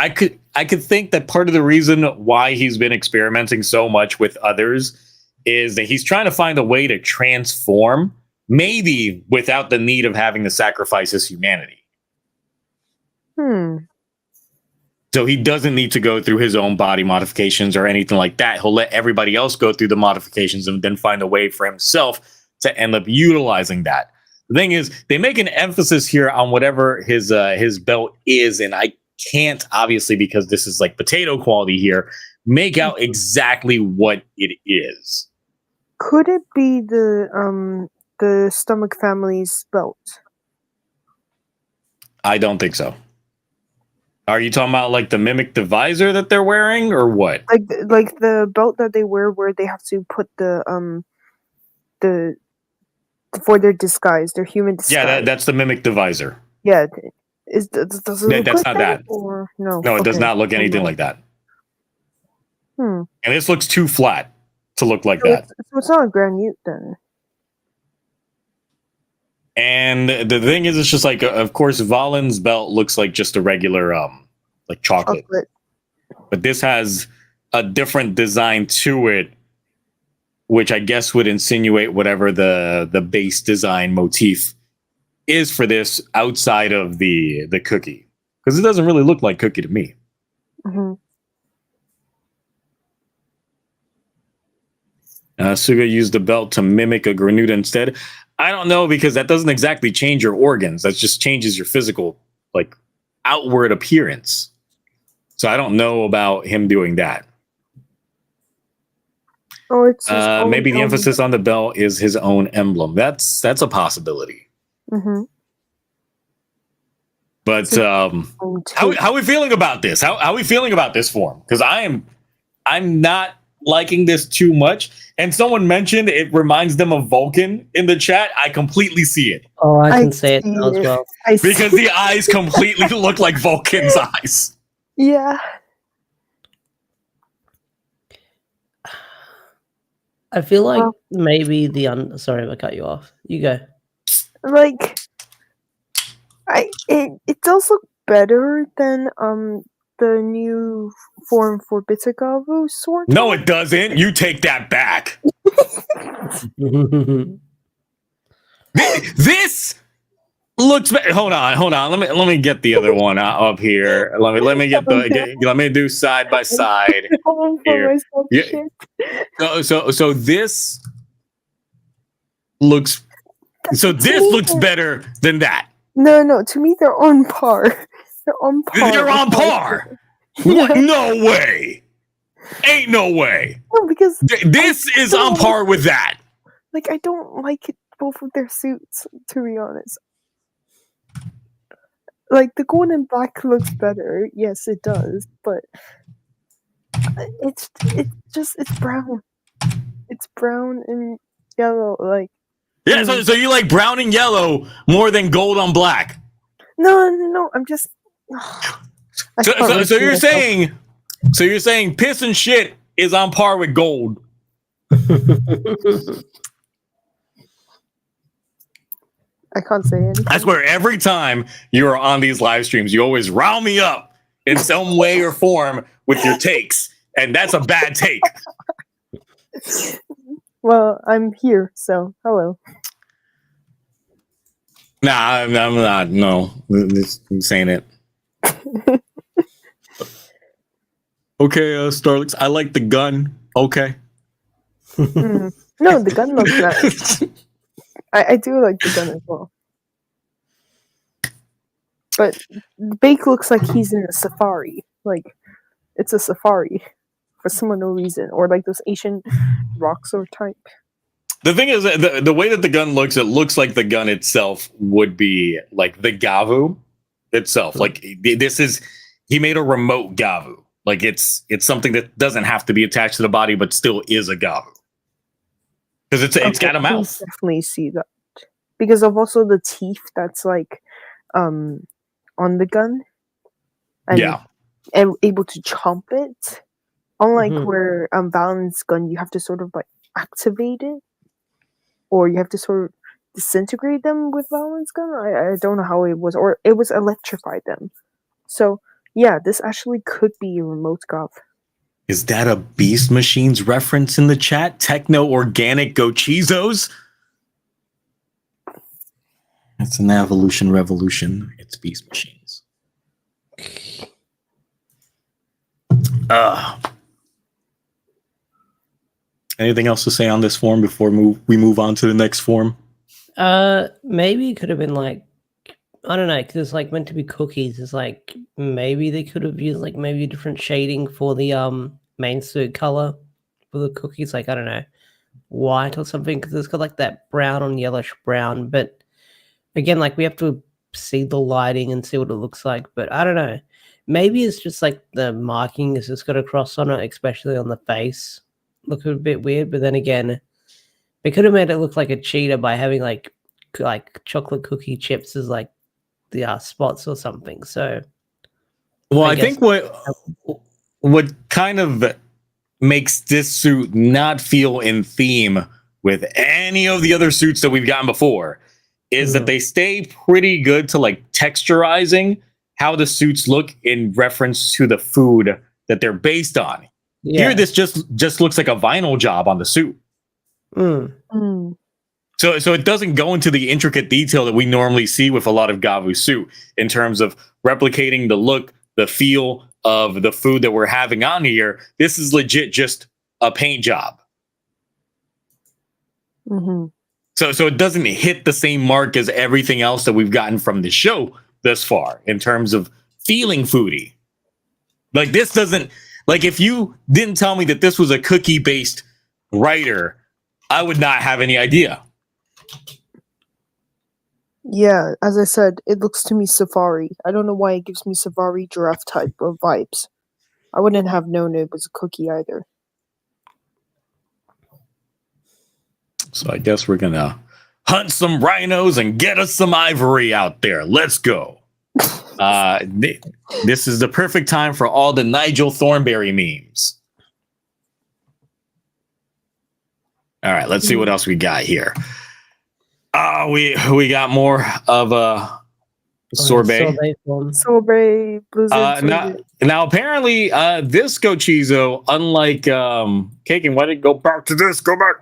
I could think that part of the reason why he's been experimenting so much with others is that he's trying to find a way to transform, maybe without the need of having to sacrifice his humanity. So he doesn't need to go through his own body modifications or anything like that. He'll let everybody else go through the modifications and then find a way for himself to end up utilizing that. The thing is, they make an emphasis here on whatever his belt is, and I can't, obviously, because this is like potato quality here, make out exactly what it is. Could it be the Stomach Family's belt? I don't think so. Are you talking about like the Mimic Divisor that they're wearing, or what? Like the belt that they wear, where they have to put the for their disguise, their human disguise. Yeah, that's the Mimic Divisor. Yeah, does it look That's like not that. Or no? No, it does Okay. not look anything like that. Hmm. And this looks too flat to look like So that. it's not a granite then. And the thing is, it's just like, of course, Valen's belt looks like just a regular, like chocolate. But this has a different design to it, which I guess would insinuate whatever the base design motif is for this outside of the cookie. Because it doesn't really look like cookie to me. Mm-hmm. Suga used the belt to mimic a Granuda instead. I don't know, because that doesn't exactly change your organs. That just changes your physical, like, outward appearance. So I don't know about him doing that. Oh, it's his own maybe the emblem. emphasis on the belt is his own emblem. That's a possibility. Mm-hmm. But how are we feeling about this? How are we feeling about this form? Because I'm not liking this too much. And someone mentioned it reminds them of Vulcan in the chat. I completely see it. Oh, I can say it now as well. Because the eyes completely look like Vulcan's eyes. Yeah. I feel like maybe sorry if I cut you off. You go. Like, it does look better than the new form for Bitter Gavv, sort of. No, it doesn't. You take that back. looks. Hold on. Let me get the other one up here. Let me let me do side by side here. Yeah. So this looks. So this looks better than that. No. To me, they're on par. They're on par. They're on par. What? No way. Ain't no way. No, because this is on par with that. Like, I don't like both of their suits, to be honest. Like, the gold and black looks better. Yes, it does. But it's brown. It's brown and yellow. Like, yeah, so you like brown and yellow more than gold on black? No. I'm just. So you're saying piss and shit is on par with gold? I can't say anything. I swear, every time you are on these live streams, you always rile me up in some way or form with your takes, and that's a bad take. Well, I'm here, so hello. Nah, I'm not. No, I'm saying it. Okay, Starlix, I like the gun. Okay. No, the gun looks nice. I do like the gun as well. But Bake looks like he's in a safari. Like, it's a safari for some unknown reason. Or like those Asian rock sword type. The thing is, the way that the gun looks, it looks like the gun itself would be like the Gavv itself. Like, he made a remote Gavv. Like, it's something that doesn't have to be attached to the body, but still is a Gavv. Because it's got a mouth. Definitely see that. Because of also the teeth that's like on the gun. And able to chomp it. Unlike where Valen's gun, you have to sort of like activate it. Or you have to sort of disintegrate them with Valen's gun. I don't know how it was. Or it was electrify them. So, yeah, this actually could be a remote Gavv. Is that a Beast Machines reference in the chat? Techno-organic Gochizos? It's an evolution revolution. It's Beast Machines. Anything else to say on this form before we move on to the next form? Maybe it could have been like, I don't know, because it's like meant to be cookies. It's like maybe they could have used like maybe a different shading for the main suit color for the cookies. Like, I don't know, white or something, because it's got like that brown on yellowish brown. But again, like we have to see the lighting and see what it looks like. But I don't know, maybe it's just like the marking has just got a cross on it, especially on the face. Look a bit weird, but then again, they could have made it look like a cheetah by having like chocolate cookie chips as like the spots or something. So, well, I think what kind of makes this suit not feel in theme with any of the other suits that we've gotten before is that they stay pretty good to like texturizing how the suits look in reference to the food that they're based on. Here, this just looks like a vinyl job on the suit. So it doesn't go into the intricate detail that we normally see with a lot of Gavv suit in terms of replicating the look, the feel of the food that we're having on here. This is legit just a paint job. So it doesn't hit the same mark as everything else that we've gotten from the show thus far in terms of feeling foodie. Like, this doesn't, like, if you didn't tell me that this was a cookie-based writer, I would not have any idea. Yeah, as I said, it looks to me safari. I don't know why it gives me safari giraffe type of vibes. I wouldn't have known it was a cookie either. So I guess we're gonna hunt some rhinos and get us some ivory out there. Let's go. This is the perfect time for all the Nigel Thornberry memes. All right, let's see what else we got here. We got more of sorbet. Sorbet. Now apparently this Gochizo, unlike Kaken, why did it go back to this? Go back.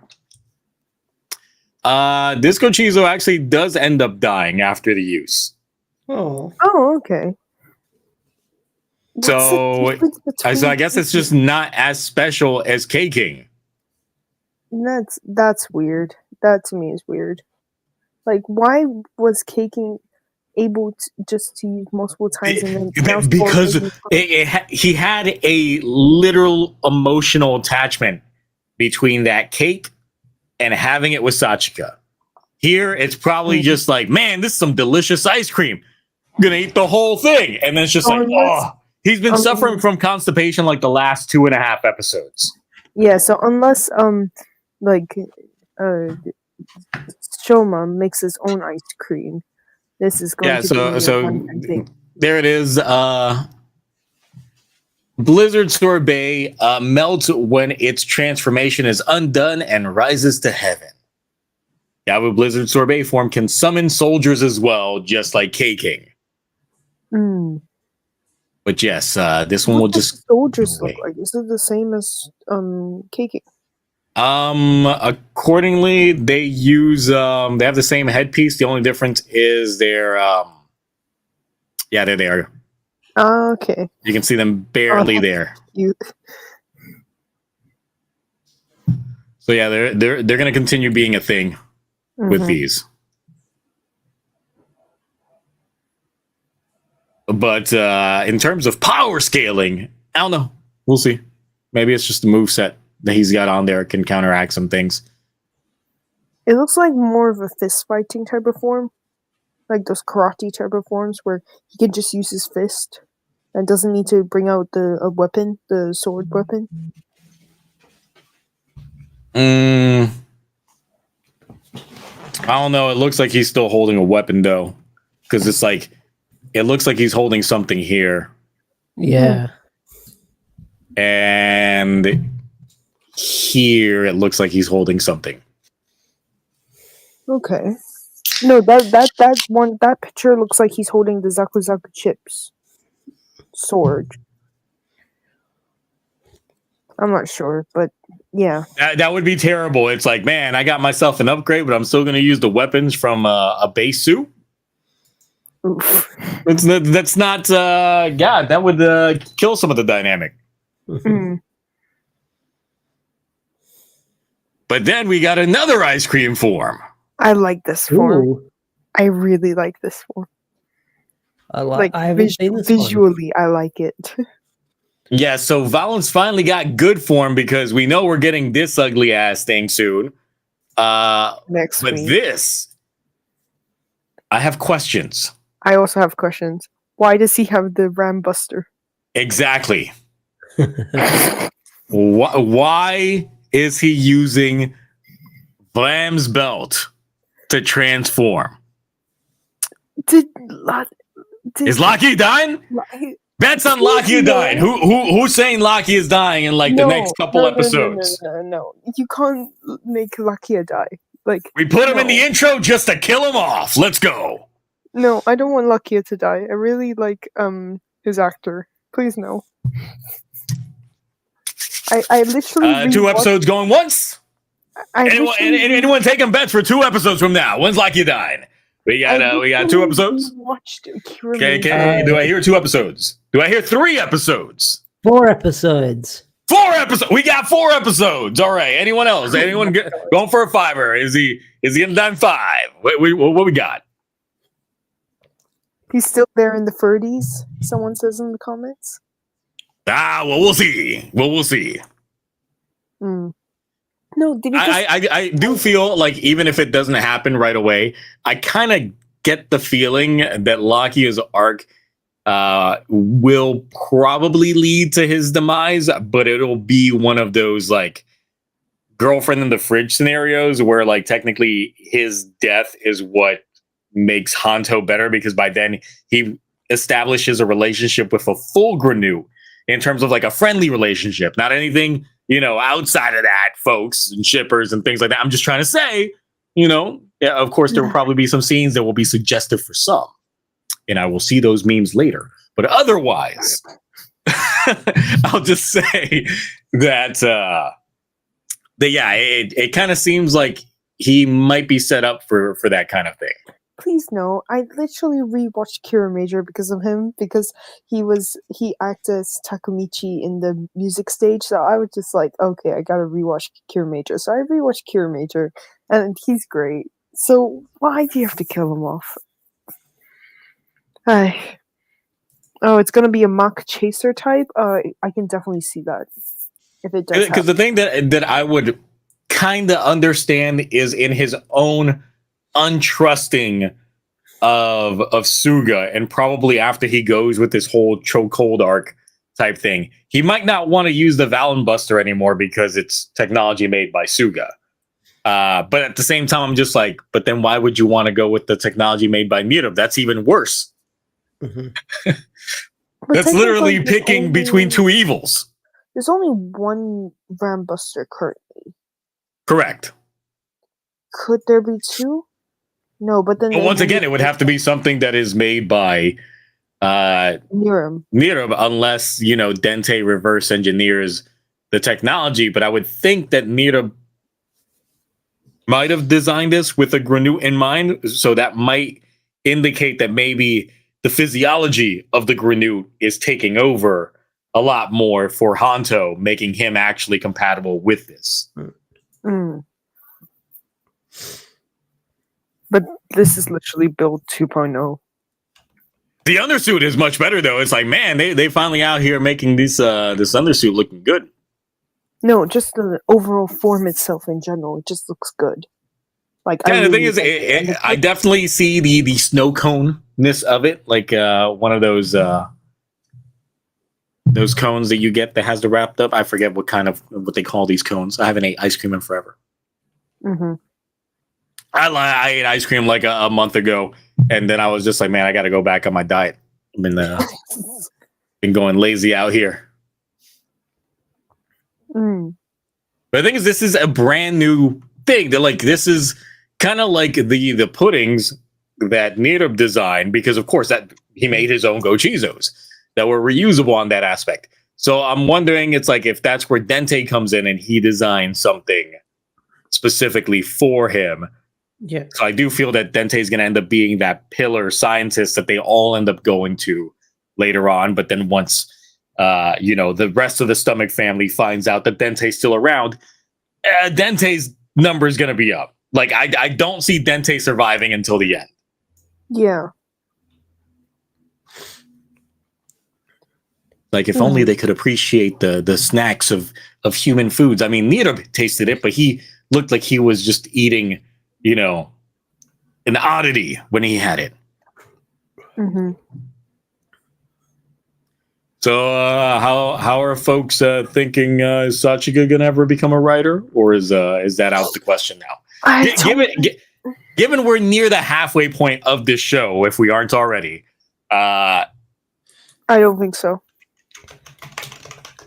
Disco Chizo actually does end up dying after the use. Oh. Oh, okay. What's the So, difference between I guess it's just not as special as K-King. That's weird. That to me is weird. Like, why was Caking able to just to use multiple times and then now Because he had a literal emotional attachment between that cake and having it with Sachika. Here, it's probably just like, man, this is some delicious ice cream. I'm gonna eat the whole thing, and then it's just like, oh, he's been suffering from constipation like the last 2.5 episodes. Yeah, so unless like Shoma makes his own ice cream, this is going to be one thing. There it is. Blizzard Sorbet melts when its transformation is undone and rises to heaven. Gavv Blizzard Sorbet form can summon soldiers as well, just like K-King. But yes, this one will just soldiers look like. Is it the same as K-King? Accordingly, they use they have the same headpiece. The only difference is their there they are. Okay. You can see them barely there. So yeah, they're gonna continue being a thing with these. But in terms of power scaling, I don't know. We'll see. Maybe it's just the moveset that he's got on there can counteract some things. It looks like more of a fist fighting type of form. Like those karate type of forms where he can just use his fist and doesn't need to bring out a weapon, the sword weapon. I don't know. It looks like he's still holding a weapon though. Because it's like it looks like he's holding something here. Yeah. And here it looks like he's holding something. Okay. No, that picture looks like he's holding the Zaku Zaku Chips sword. I'm not sure, but yeah. That would be terrible. It's like, man, I got myself an upgrade, but I'm still going to use the weapons from a base suit. Oof. That's not. God, that would kill some of the dynamic. But then we got another ice cream form. I like this form. Ooh. I really like this form. I haven't seen this visually, I like it. Yeah, so Valence finally got good form because we know we're getting this ugly ass thing soon. Next but week. This, I have questions. I also have questions. Why does he have the Ram Buster? Exactly. Why is he using Blam's belt to transform? Is Locky dying? Bets on Locky dying. Who's saying Locky is dying in like the next couple episodes? No. You can't make Lakia die. Like we put him in the intro just to kill him off. Let's go. No, I don't want Lakia to die. I really like his actor. Please no. I literally 2 episodes going once. Anyone taking bets for 2 episodes from now? When's Locky dying? We got 2 episodes. Okay. Do I hear 2 episodes? Do I hear 3 episodes? 4 episodes. 4 episodes. We got 4 episodes. All right. Anyone else? Anyone going for a $5? Is he gonna die in 5? What we got? He's still there in the 30s. Someone says in the comments. Well, we'll see. We'll see. No, did he I do feel like even if it doesn't happen right away, I kind of get the feeling that Lakia's arc will probably lead to his demise, but it'll be one of those like girlfriend in the fridge scenarios where like technically his death is what makes Hanto better because by then he establishes a relationship with a full Granu in terms of like a friendly relationship, not anything outside of that, folks and shippers and things like that. I'm just trying to say, of course, there will probably be some scenes that will be suggestive for some, and I will see those memes later. But otherwise, I'll just say that, it kind of seems like please. might be set up for that kind of thing. Please no. I literally rewatched Kira Major because of him, because he acted as Takemichi in the music stage, so I was just like, okay, I gotta rewatch Kira Major. So I rewatched Kira Major, and he's great. So why do you have to kill him off? Ay. Oh, it's gonna be a mock chaser type? I can definitely see that. If it does, Because the thing that I would kind of understand is in his own untrusting of Suga, and probably after he goes with this whole chokehold arc type thing, he might not want to use the Valen Buster anymore because it's technology made by Suga. But at the same time, I'm just like, but then why would you want to go with the technology made by Miura? That's even worse. Mm-hmm. That's literally picking between two evils. There's only one Ram Buster currently. Correct. Could there be two? No, but then... But once again, it would have to be something that is made by Miura, unless, Dente reverse engineers the technology. But I would think that Miura might have designed this with a Granute in mind. So that might indicate that maybe the physiology of the Granute is taking over a lot more for Hanto, making him actually compatible with this. Mm. But this is literally build 2.0. The undersuit is much better, though. It's like, man, they finally out here making this undersuit looking good. No, just the overall form itself in general. It just looks good. Like, yeah, the thing is, I definitely see the snow cone-ness of it, like one of those cones that you get that has the wrapped up. I forget what they call these cones. I haven't ate ice cream in forever. Mm-hmm. I ate ice cream like a month ago, and then I was just like, man, I got to go back on my diet. I've been going lazy out here. Mm. But the thing is, this is a brand new thing. They're like, this is kind of like the puddings that Nirub designed, because of course that he made his own gochizos that were reusable on that aspect. So I'm wondering, it's like if that's where Dente comes in and he designed something specifically for him. Yeah. So I do feel that Dente is going to end up being that pillar scientist that they all end up going to later on. But then once, the rest of the Stomach family finds out that Dente's still around, Dente's number is going to be up. Like, I don't see Dente surviving until the end. Yeah. Like, if only they could appreciate the snacks of human foods. I mean, Nirub tasted it, but he looked like he was just eating, an oddity when he had it. Mm-hmm. So, how are folks thinking? Is Sachika gonna ever become a writer, or is that out the question now? Given we're near the halfway point of this show, if we aren't already, I don't think so.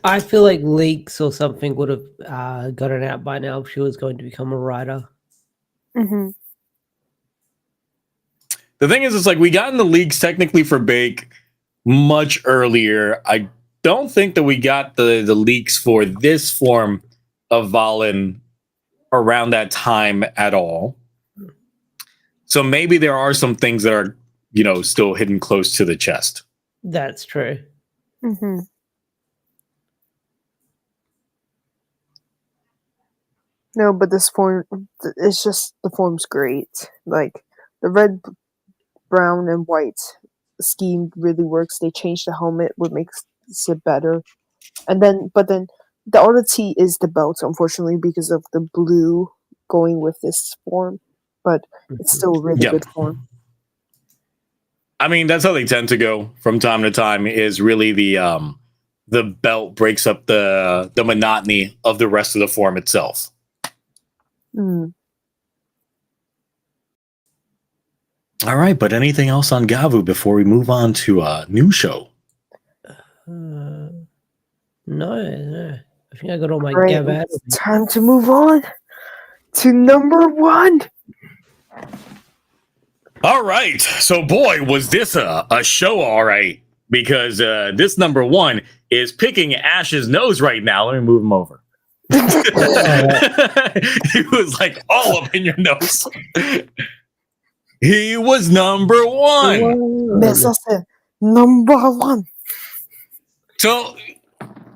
I feel like leaks or something would have gotten out by now if she was going to become a writer. Mm-hmm. The thing is, it's like we got in the leaks technically for Bake much earlier. I don't think that we got the leaks for this form of Valen around that time at all. So maybe there are some things that are, still hidden close to the chest. That's true. Mm-hmm. No, but this form, it's just, the form's great. Like, the red, brown, and white scheme really works. They changed the helmet, what makes it better. But then, the oddity is the belt, unfortunately, because of the blue going with this form. But it's still a really good form. I mean, that's how they tend to go from time to time, is really the belt breaks up the monotony of the rest of the form itself. Mm. All right, but anything else on Gavv before we move on to a new show? No. I think I got all my Right, Gavv out. it's time to move on to number 1. All right, so boy, was this a show, all right, because this number 1 is picking Ash's nose right now. Let me move him over. He was like all up in your nose. He was number one. Number one. So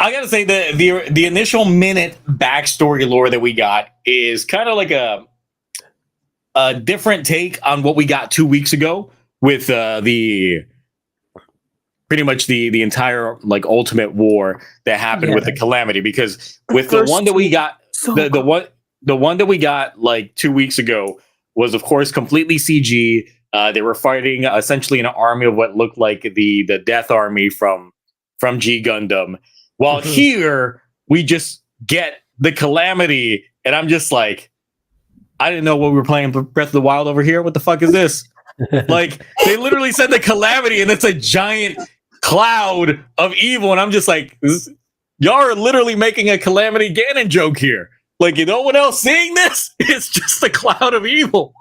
I gotta say the initial minute backstory lore that we got is kind of like a different take on what we got 2 weeks ago with the pretty much the entire like ultimate war that happened with the calamity, because with the one that we got the one that we got like 2 weeks ago was of course completely CG. They were fighting essentially an army of what looked like the Death Army from G Gundam. While here we just get the calamity, and I'm just like, I didn't know what we were playing Breath of the Wild over here. What the fuck is this? Like, they literally said the calamity, and it's a giant cloud of evil, and I'm just like, y'all are literally making a Calamity Ganon joke here. Like, no one else seeing this? It's just a cloud of evil.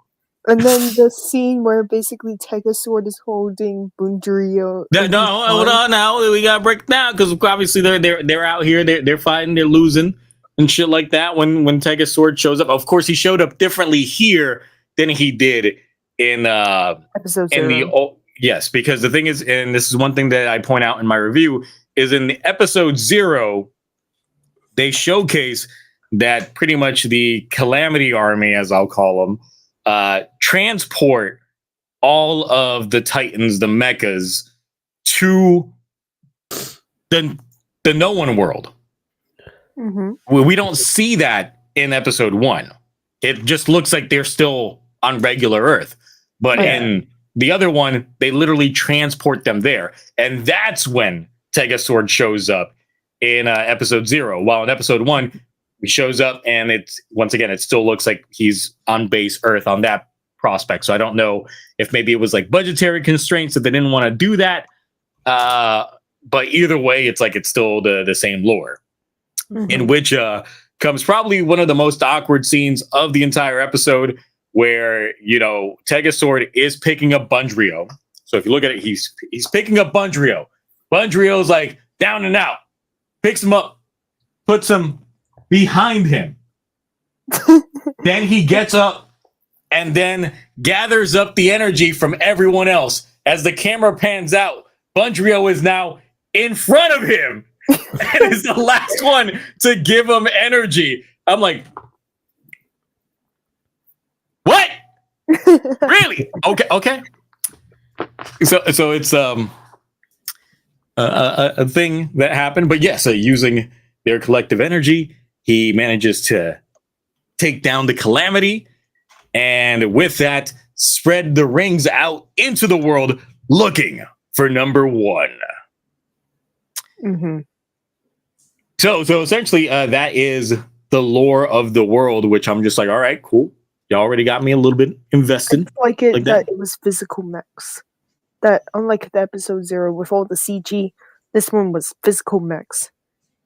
And then the scene where basically Sword is holding Bunjiro. No, hold on now. We gotta break it down, because obviously they're out here, they're fighting, they're losing and shit like that. When Sword shows up, of course he showed up differently here than he did in episode 0. Yes, because the thing is, and this is one thing that I point out in my review, is in the episode 0, they showcase that pretty much the Calamity Army, as I'll call them, transport all of the Titans, the mechas, to the No1 world. We don't see that in episode 1. It just looks like they're still on regular Earth. But in the other one, they literally transport them there. And that's when Sword shows up in episode 0. While in episode 1, he shows up and it's, once again, it still looks like he's on base Earth on that prospect. So I don't know if maybe it was like budgetary constraints that they didn't want to do that. But either way, it's like it's still the same lore. In which comes probably one of the most awkward scenes of the entire episode, where, you know, Sword is picking up Bunjiro. So if you look at it, he's picking up Bunjiro. Bunjirio's like down and out, picks him up, puts him behind him. Then he gets up and then gathers up the energy from everyone else. As the camera pans out, Bunjiro is now in front of him and is the last one to give him energy. I'm like, what? Really? Okay. So it's a thing that happened, but yes, using their collective energy, he manages to take down the Calamity, and with that, spread the rings out into the world, looking for number 1. So essentially, that is the lore of the world, which I'm just like, all right, cool. You already got me a little bit invested. I like it that it was physical mechs. That unlike the episode 0 with all the CG, this one was physical mechs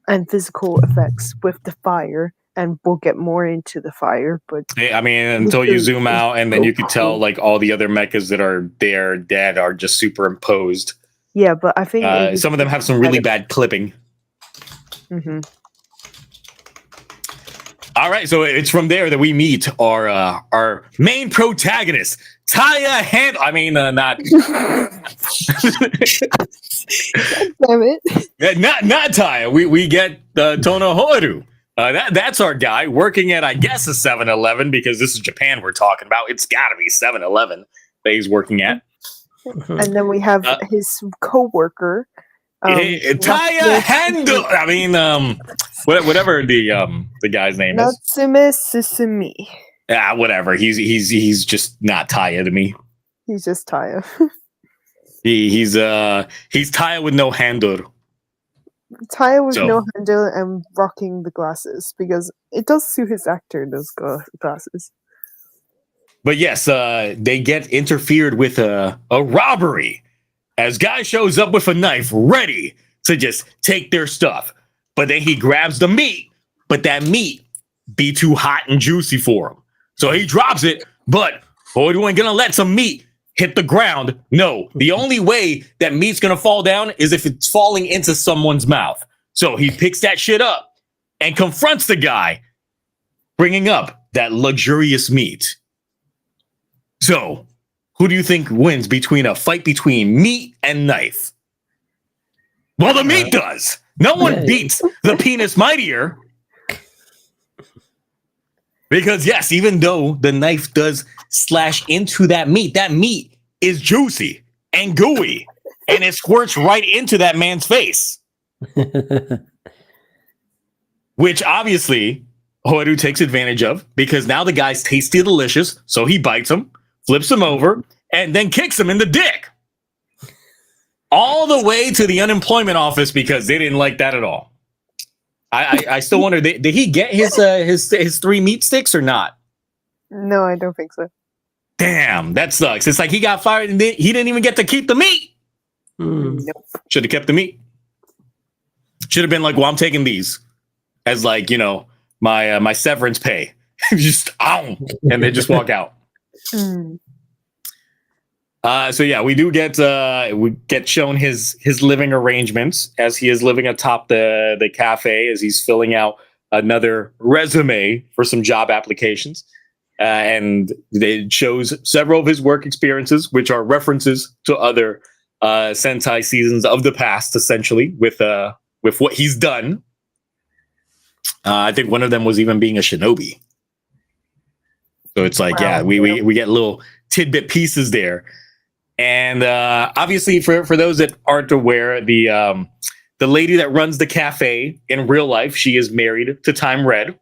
and physical effects with the fire. And we'll get more into the fire, but I mean, until you zoom out, and then you can tell like all the other mechas that are there dead are just superimposed. Yeah, but I think some of them have some really bad clipping. All right, so it's from there that we meet our main protagonist, Taya Hand. I mean, not. Damn it! Not Taya. We get Tonohoru. That's our guy working at, I guess, a 7-Eleven, because this is Japan we're talking about. It's got to be 7-Eleven that he's working at. And then we have his co-worker. Taya Handle. I mean, whatever the guy's name is. Natsume Susumi. Whatever. He's just not Taya to me. He's just Taya. he's Taya with no handle. Taya with no handle and rocking the glasses, because it does suit his actor, those glasses. But yes, they get interfered with a robbery, as Guy shows up with a knife ready to just take their stuff. But then he grabs the meat, but that meat be too hot and juicy for him. So he drops it, but you ain't gonna let some meat hit the ground. No, the only way that meat's gonna fall down is if it's falling into someone's mouth. So he picks that shit up, and confronts the guy, bringing up that luxurious meat. So, who do you think wins between a fight between meat and knife? Well, the meat does. No one beats the penis mightier. Because, yes, even though the knife does slash into that meat is juicy and gooey, and it squirts right into that man's face. Which, obviously, Horu takes advantage of, because now the guy's tasty delicious, so he bites him, flips him over, and then kicks him in the dick. All the way to the unemployment office, because they didn't like that at all. I still wonder, did he get his 3 meat sticks or not? No, I don't think so. Damn, that sucks. It's like he got fired and he didn't even get to keep the meat. Nope. Should have kept the meat. Should have been like, well, I'm taking these as like, you know, my severance pay. Just and then just walk out. So yeah, we do get shown his living arrangements as he is living atop the cafe as he's filling out another resume for some job applications, and it shows several of his work experiences, which are references to other Sentai seasons of the past, essentially with what he's done. I think one of them was even being a shinobi. So it's like, wow, we get little tidbit pieces there. And obviously, for those that aren't aware, the lady that runs the cafe in real life, she is married to Time Red.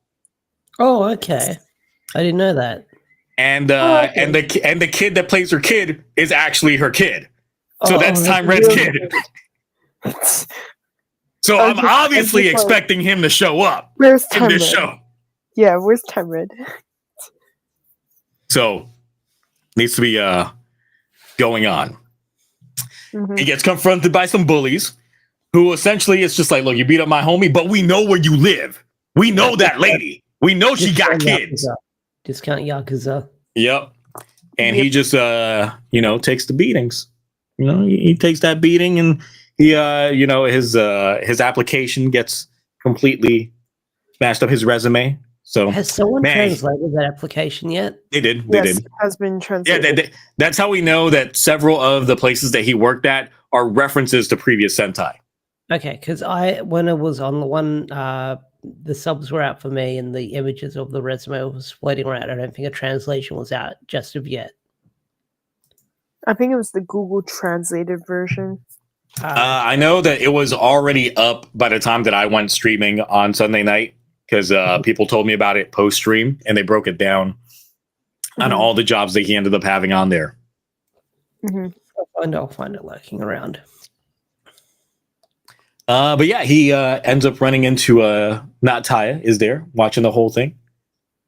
Oh, okay. I didn't know that. And and the kid that plays her kid is actually her kid. So that's Time Red's kid. So I'm obviously expecting him to show up in this show. Yeah, where's Time Red? So needs to be going on. He gets confronted by some bullies who essentially it's just like, look, you beat up my homie, but we know where you live. We know that lady. We know she got kids. Discount Yakuza. Yep. And he just takes the beatings. You know, he takes that beating, and he his application gets completely smashed up, his resume. So has someone translated that application yet? They did. It has been translated. Yeah, that's how we know that several of the places that he worked at are references to previous Sentai. Okay, because when I was on the one, the subs were out for me, and the images of the resume was floating around. I don't think a translation was out just of yet. I think it was the Google translated version. I know that it was already up by the time that I went streaming on Sunday night, because people told me about it post stream, and they broke it down on all the jobs that he ended up having on there. I'll find it lurking around. But yeah, he ends up running into Not Taya is there watching the whole thing,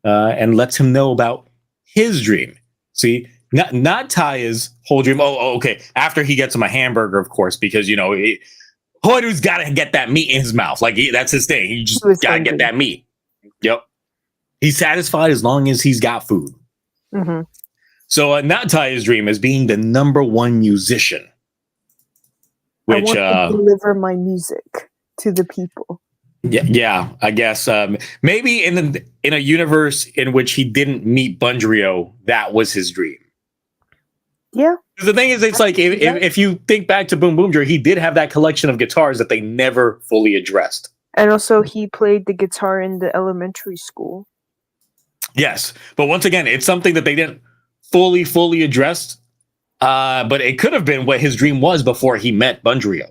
and lets him know about his dream. See, not Taya's whole dream. Oh, okay. After he gets him a hamburger, of course, because Horu's got to get that meat in his mouth. Like that's his thing. He just got to get that meat. Yep. He's satisfied as long as he's got food. So Not Taya's dream is being the #1 musician. Which I want to deliver my music to the people. Yeah, I guess maybe in a universe in which he didn't meet Bunjiro, that was his dream. Yeah. The thing is, it's like if you think back to Boom Boomjiro, he did have that collection of guitars that they never fully addressed. And also, he played the guitar in the elementary school. Yes, but once again, it's something that they didn't fully address. But it could have been what his dream was before he met Bunjiro.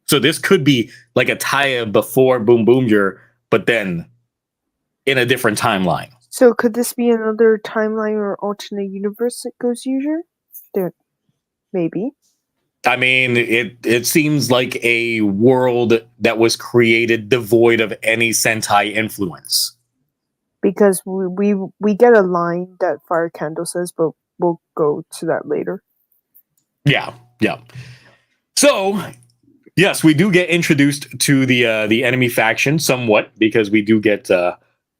So this could be like a tie-up before Boom Boomjiro, but then in a different timeline. So could this be another timeline or alternate universe that Gozyuger? There, maybe. I mean, it seems like a world that was created devoid of any Sentai influence. Because we get a line that Fire Candle says, but we'll go to that later. Yeah. So, yes, we do get introduced to the enemy faction somewhat, because we do get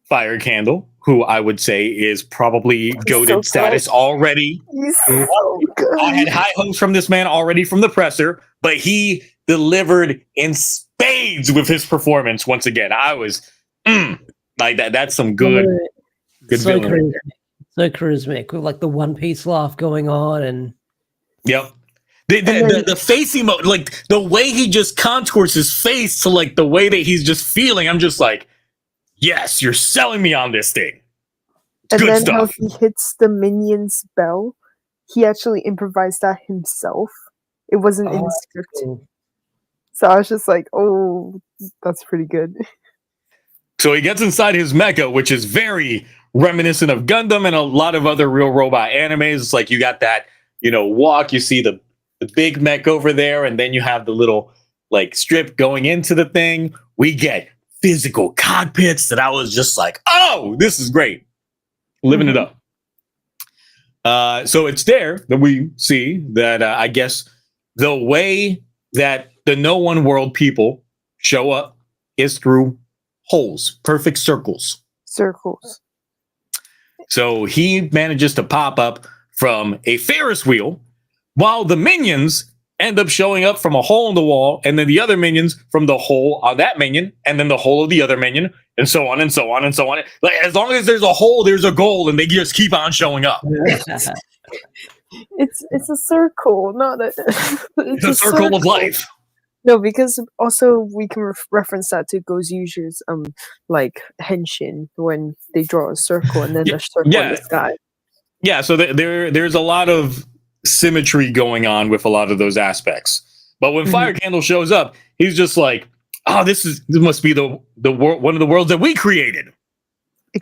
Fire Candle, who I would say is probably goated status already. He's so good. I had high hopes from this man already from the presser, but he delivered in spades with his performance once again. I was Like that's some good so villain right there. so charismatic with like the One Piece laugh going on, and Yep. The face emote, like the way he just contours his face to like the way that he's just feeling. I'm just like, yes, you're selling me on this thing. It's and good then stuff. how he hits the minion's bell, he actually improvised that himself. It wasn't in script. cool. So I was just like, oh, that's pretty good. So he gets inside his mecha, which is very reminiscent of Gundam and a lot of other real robot animes. It's like you got that, walk, you see the big mech over there, and then you have the little like strip going into the thing. We get physical cockpits that I was just like, oh, this is great. Living it up. So it's there that we see that I guess the way that the No1 world people show up is through holes, perfect circles. Circles. So he manages to pop up from a Ferris wheel while the minions end up showing up from a hole in the wall, and then the other minions from the hole on that minion, and then the hole of the other minion, and so on and so on and so on. Like, as long as there's a hole, there's a goal, and they just keep on showing up. It's a circle, not a. It's a circle of life. No, because also we can reference that to Gozyuger's like henshin when they draw a circle and then the circle in the sky. Yeah, so there's a lot of symmetry going on with a lot of those aspects. But when Fire Candle shows up, he's just like, "Oh, this must be the one of the worlds that we created,"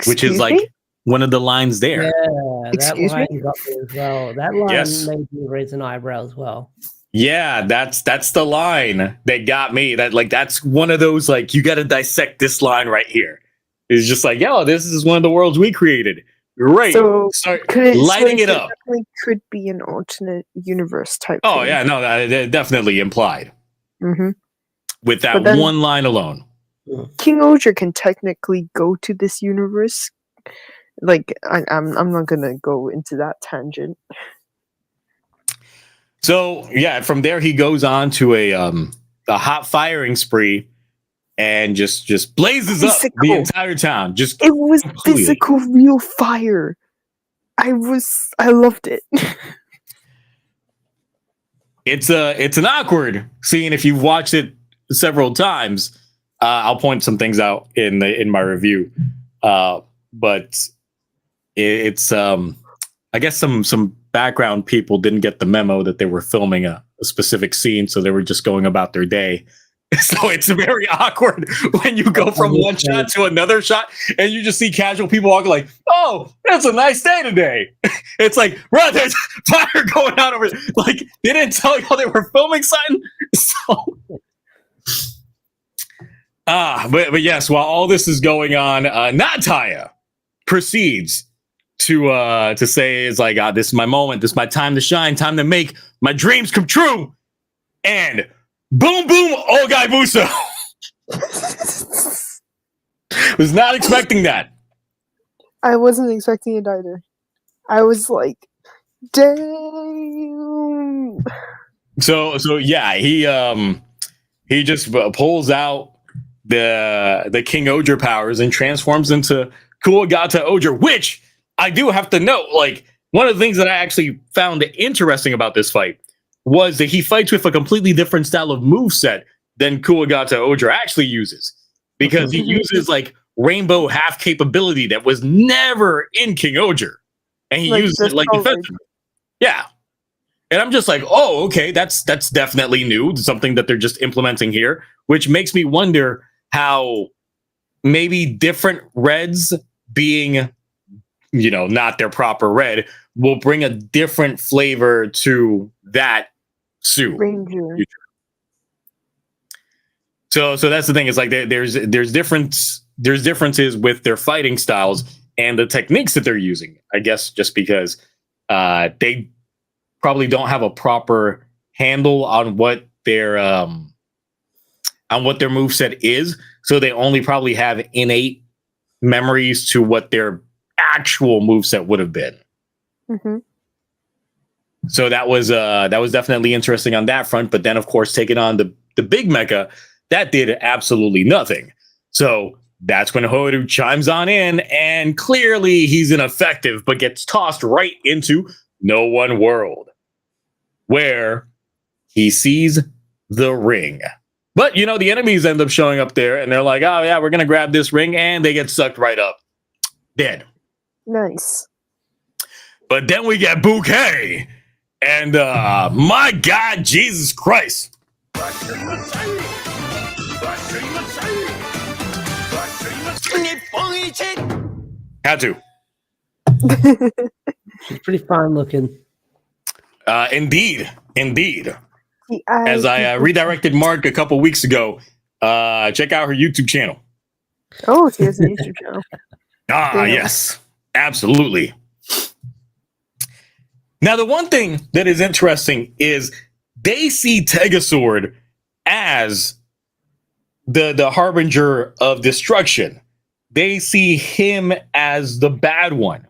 which is like one of the lines there. Yeah, that line got me as well. That line made me raise an eyebrow as well. Yeah, that's the line that got me. That's one of those like you got to dissect this line right here. It's just like, yo, this is one of the worlds we created. Great. So start lighting it up. Definitely could be an alternate universe type. Oh thing. yeah, no, that definitely implied. With that then, one line alone. King Oger can technically go to this universe. Like I'm not gonna go into that tangent. So yeah, from there he goes on to a hot firing spree and just blazes up the entire town. It was physical, real fire. I loved it. It's an awkward scene if you've watched it several times. I'll point some things out in my review, but it's I guess some background people didn't get the memo that they were filming a specific scene, so they were just going about their day. So it's very awkward when you go from one shot to another shot and you just see casual people walking like, oh, it's a nice day today. It's like, bro, there's fire going on over there. Like, they didn't tell you they were filming something. So, but yes, while all this is going on, Nataya proceeds to say, it's like, this is my moment. This is my time to shine. Time to make my dreams come true. And boom, boom, Ogai Buso. Was not expecting that. I wasn't expecting it either. I was like, damn. So yeah, he just pulls out the King Oger powers and transforms into Kuwagata Oger, which I do have to note, like, one of the things that I actually found interesting about this fight was that he fights with a completely different style of moveset than Kuwagata Oger actually uses. Because he uses like rainbow half capability that was never in King Oger. And he uses it like defensively. Yeah. And I'm just like, oh, okay, that's definitely new. Something that they're just implementing here, which makes me wonder how maybe different reds being, not their proper red will bring a different flavor to that suit. Ranger. So that's the thing. It's like there's differences with their fighting styles and the techniques that they're using. I guess just because they probably don't have a proper handle on what their moveset is, so they only probably have innate memories to what their actual moveset would have been. So that was definitely interesting on that front. But then, of course, taking on the big mecha, that did absolutely nothing. So that's when Horu chimes on in, and clearly he's ineffective, but gets tossed right into No1 world, where he sees the ring. But, the enemies end up showing up there, and they're like, oh, yeah, we're going to grab this ring, and they get sucked right up. Dead. Nice. But then we get Bouquet, and my God, Jesus Christ. Had to. She's pretty fine looking. Indeed. As I redirected Mark a couple weeks ago, check out her YouTube channel. Oh, she has an YouTube channel. Yes, absolutely. Now, the one thing that is interesting is they see Tegasword as the harbinger of destruction. They see him as the bad one,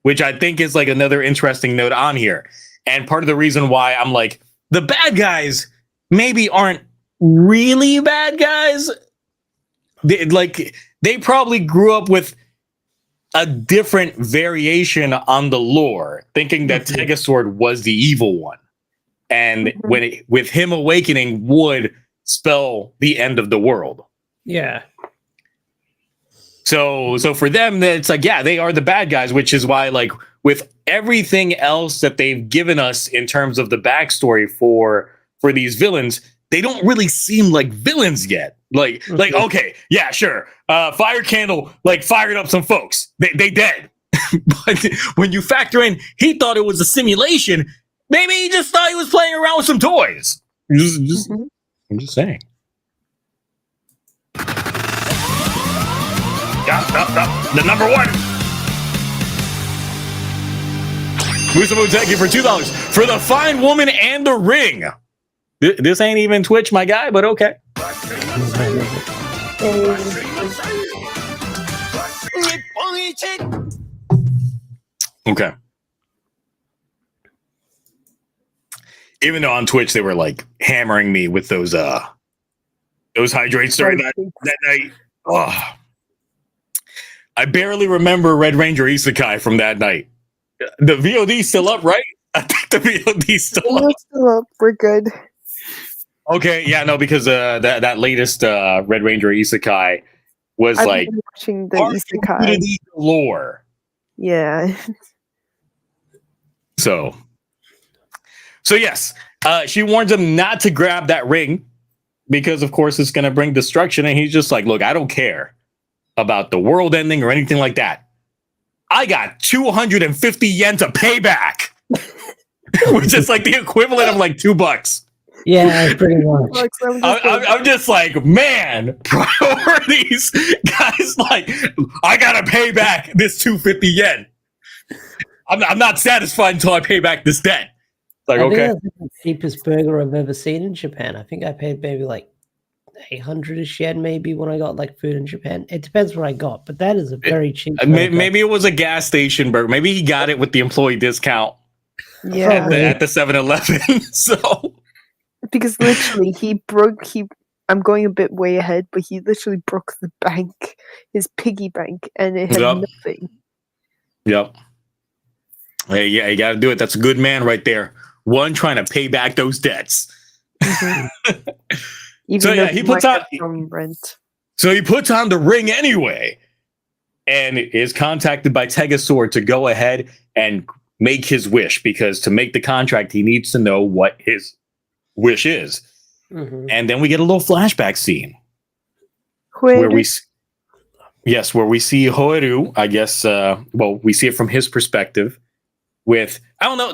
which I think is like another interesting note on here. And part of the reason why I'm like, the bad guys maybe aren't really bad guys. They probably grew up with a different variation on the lore, thinking that Tegasword was the evil one. And with him awakening would spell the end of the world. Yeah. So for them, it's like, yeah, they are the bad guys, which is why, like, with everything else that they've given us in terms of the backstory for these villains, they don't really seem like villains yet. Like, okay, yeah, sure. Fire Candle, like, fired up some folks. They dead. But when you factor in, he thought it was a simulation. Maybe he just thought he was playing around with some toys. I'm just saying. The number one. Musamu, thank you for $2 for the fine woman and the ring. This ain't even Twitch, my guy, but okay. Okay. Even though on Twitch they were like hammering me with those hydrates during that night. Oh. I barely remember Red Ranger Isekai from that night. The VOD's still up, right? I think the VOD's still up. Still up. We're good. Okay, yeah, no, because that latest Red Ranger Isekai was I've like been watching the Isekai lore. Yeah. So yes, she warns him not to grab that ring because, of course, it's going to bring destruction. And he's just like, look, I don't care about the world ending or anything like that. I got 250 yen to pay back, which is like the equivalent of like $2. Yeah, pretty much. I'm just like, man, priorities, guys. Like, I gotta pay back this 250 yen. I'm not satisfied until I pay back this debt. It's like, okay. That's the cheapest burger I've ever seen in Japan. I think I paid maybe like 800-ish yen maybe when I got like food in Japan. It depends what I got, but that is a very cheap burger. Maybe it was a gas station burger. Maybe he got it with the employee discount at the 7-Eleven. So because literally I'm going a bit way ahead, but he literally broke the bank, his piggy bank, and it had nothing. Yep. Hey, yeah, you got to do it. That's a good man right there. One trying to pay back those debts. Even though he puts on rent. So he puts on the ring anyway, and is contacted by Tegasword to go ahead and make his wish, because to make the contract, he needs to know what his wish is. And then we get a little flashback scene where we see Horu. I guess we see it from his perspective. With, I don't know,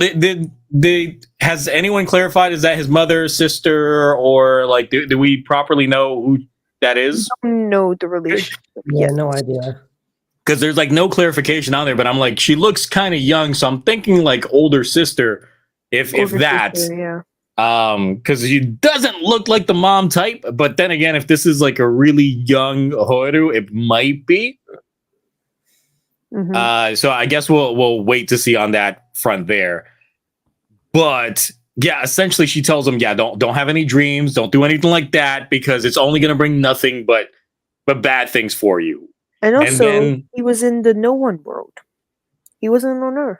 has anyone clarified, is that his mother, sister, or like do we properly know who that is? I don't know the relationship. Yeah, no idea. Because there's like no clarification on there, but I'm like, she looks kind of young, so I'm thinking like older sister, if that. Sister, yeah. Because she doesn't look like the mom type, but then again, if this is like a really young Horu, it might be. So I guess we'll wait to see on that front there. But yeah, essentially she tells him, don't have any dreams, don't do anything like that, because it's only going to bring nothing but but bad things for you. And also, And then, he was in the No1 world. He wasn't on Earth.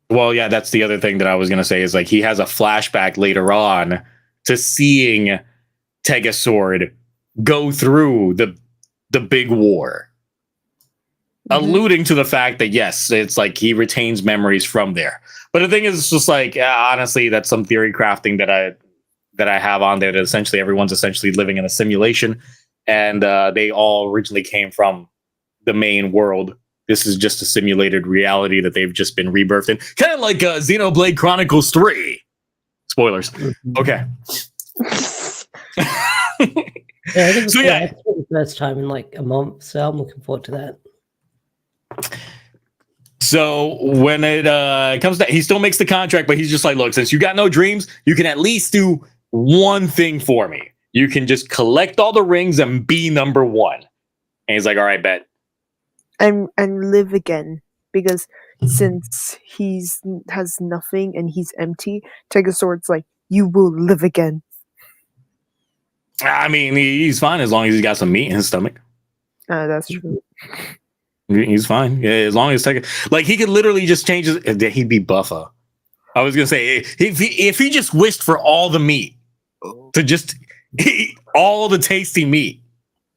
well, yeah, that's the other thing that I was going to say is like he has a flashback later on to seeing Tegasword go through the big war, alluding to the fact that, yes, it's like he retains memories from there. But the thing is, it's just like, honestly, that's some theory crafting that I have on there, that essentially everyone's essentially living in a simulation, and they all originally came from the main world. This is just a simulated reality that they've just been rebirthed in. Kind of like Xenoblade Chronicles 3. Spoilers. Okay. Yeah, I think So, yeah. it's the first time in like a month, so I'm looking forward to that. So when it comes to, he still makes the contract, but he's just like, look, since you got no dreams, you can at least do one thing for me. You can just collect all the rings and be number one. And he's like, all right, bet. And live again, because since has nothing and he's empty, Tegasword's like, you will live again. I mean, he's fine as long as he's got some meat in his stomach. That's true. He's fine. Yeah, as long as like he could literally just change his. He'd be buffer. I was gonna say if he just wished for all the meat to just eat all the tasty meat,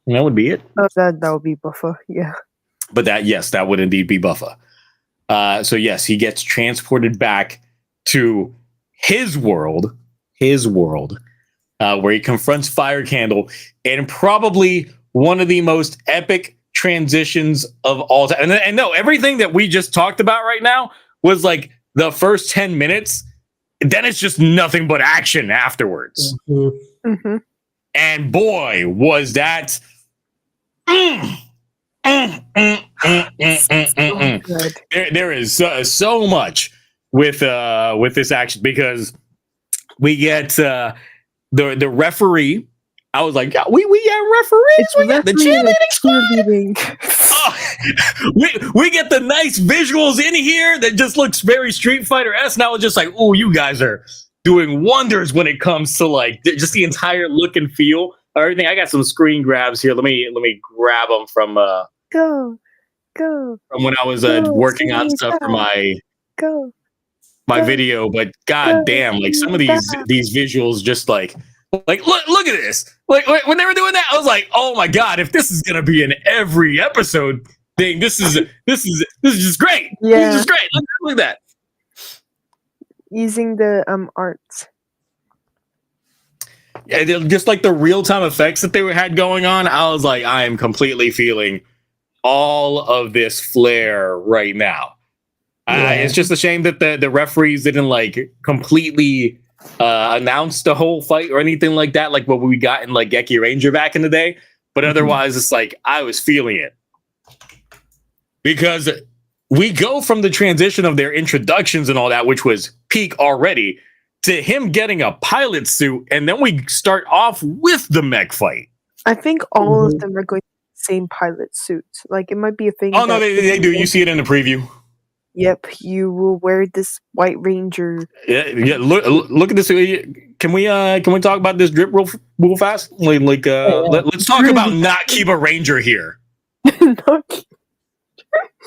that would be it. That would be buffer. Yeah. But that would indeed be buffer. So yes, he gets transported back to his world, where he confronts Fire Candle in probably one of the most epic transitions of all time. And no, everything that we just talked about right now was like the first 10 minutes. Then it's just nothing but action afterwards. Mm-hmm. And boy, was that. There is so much with this action, because we get the referee. I was like, we got referees. We got the cheerleading squad. We get the nice visuals in here that just looks very Street Fighter-esque. And I was just like, oh, you guys are doing wonders when it comes to like just the entire look and feel. Everything. I got some screen grabs here. Let me grab them from go from when I was working on stuff for my video. But god damn, like some of these visuals, just like look at this. Like when they were doing that, I was like, oh my god, if this is gonna be in every episode thing, this is just great. Yeah, this is just great. Look at that. Using the arts. Yeah, just like the real-time effects that they had going on, I was like, I am completely feeling all of this flair right now. Yeah. It's just a shame that the referees didn't like completely announce the whole fight or anything like that, like what we got in like Geki Ranger back in the day. But otherwise, it's like I was feeling it, because we go from the transition of their introductions and all that, which was peak already, to him getting a pilot suit, and then we start off with the mech fight. I think all of them are going to the same pilot suit. Like, it might be a thing. Oh, no, they do. You see it in the preview. Yep, you will wear this White Ranger. Yeah. Look at this. Can we talk about this drip real fast? Let's talk about not keep a Ranger here.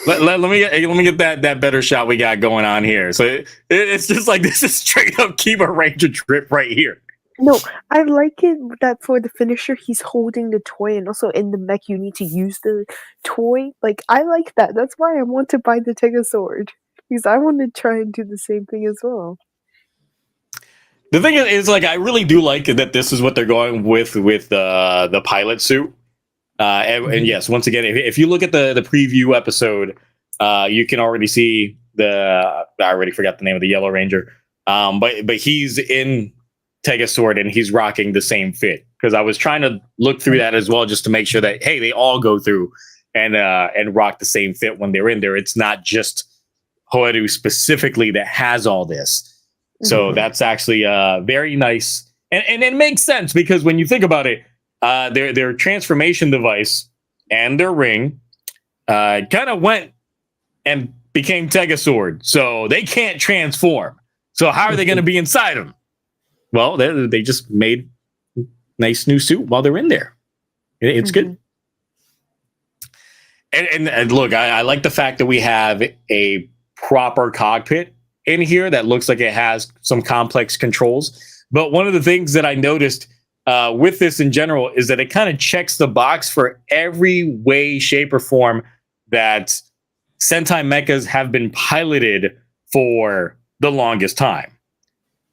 Let me get that better shot we got going on here. So it's just like, this is straight up keep a Ranger drip right here. No, I like it that for the finisher he's holding the toy, and also in the mech you need to use the toy. Like, I like that. That's why I want to buy the Tegasword, because I want to try and do the same thing as well. The thing is, like, I really do like that this is what they're going with the pilot suit. And yes, once again, if you look at the preview episode, you can already see I already forgot the name of the Yellow Ranger. But he's in Tegasword and he's rocking the same fit, because I was trying to look through that as well, just to make sure that, hey, they all go through and rock the same fit when they're in there. It's not just Hoeru specifically that has all this. So that's actually very nice. And it makes sense, because when you think about it, their transformation device and their ring kind of went and became Tegasword. So they can't transform. So how are they going to be inside them? Well, they just made nice new suit while they're in there. It's good. And look, I like the fact that we have a proper cockpit in here that looks like it has some complex controls. But one of the things that I noticed with this in general is that it kind of checks the box for every way, shape, or form that Sentai mechas have been piloted for the longest time.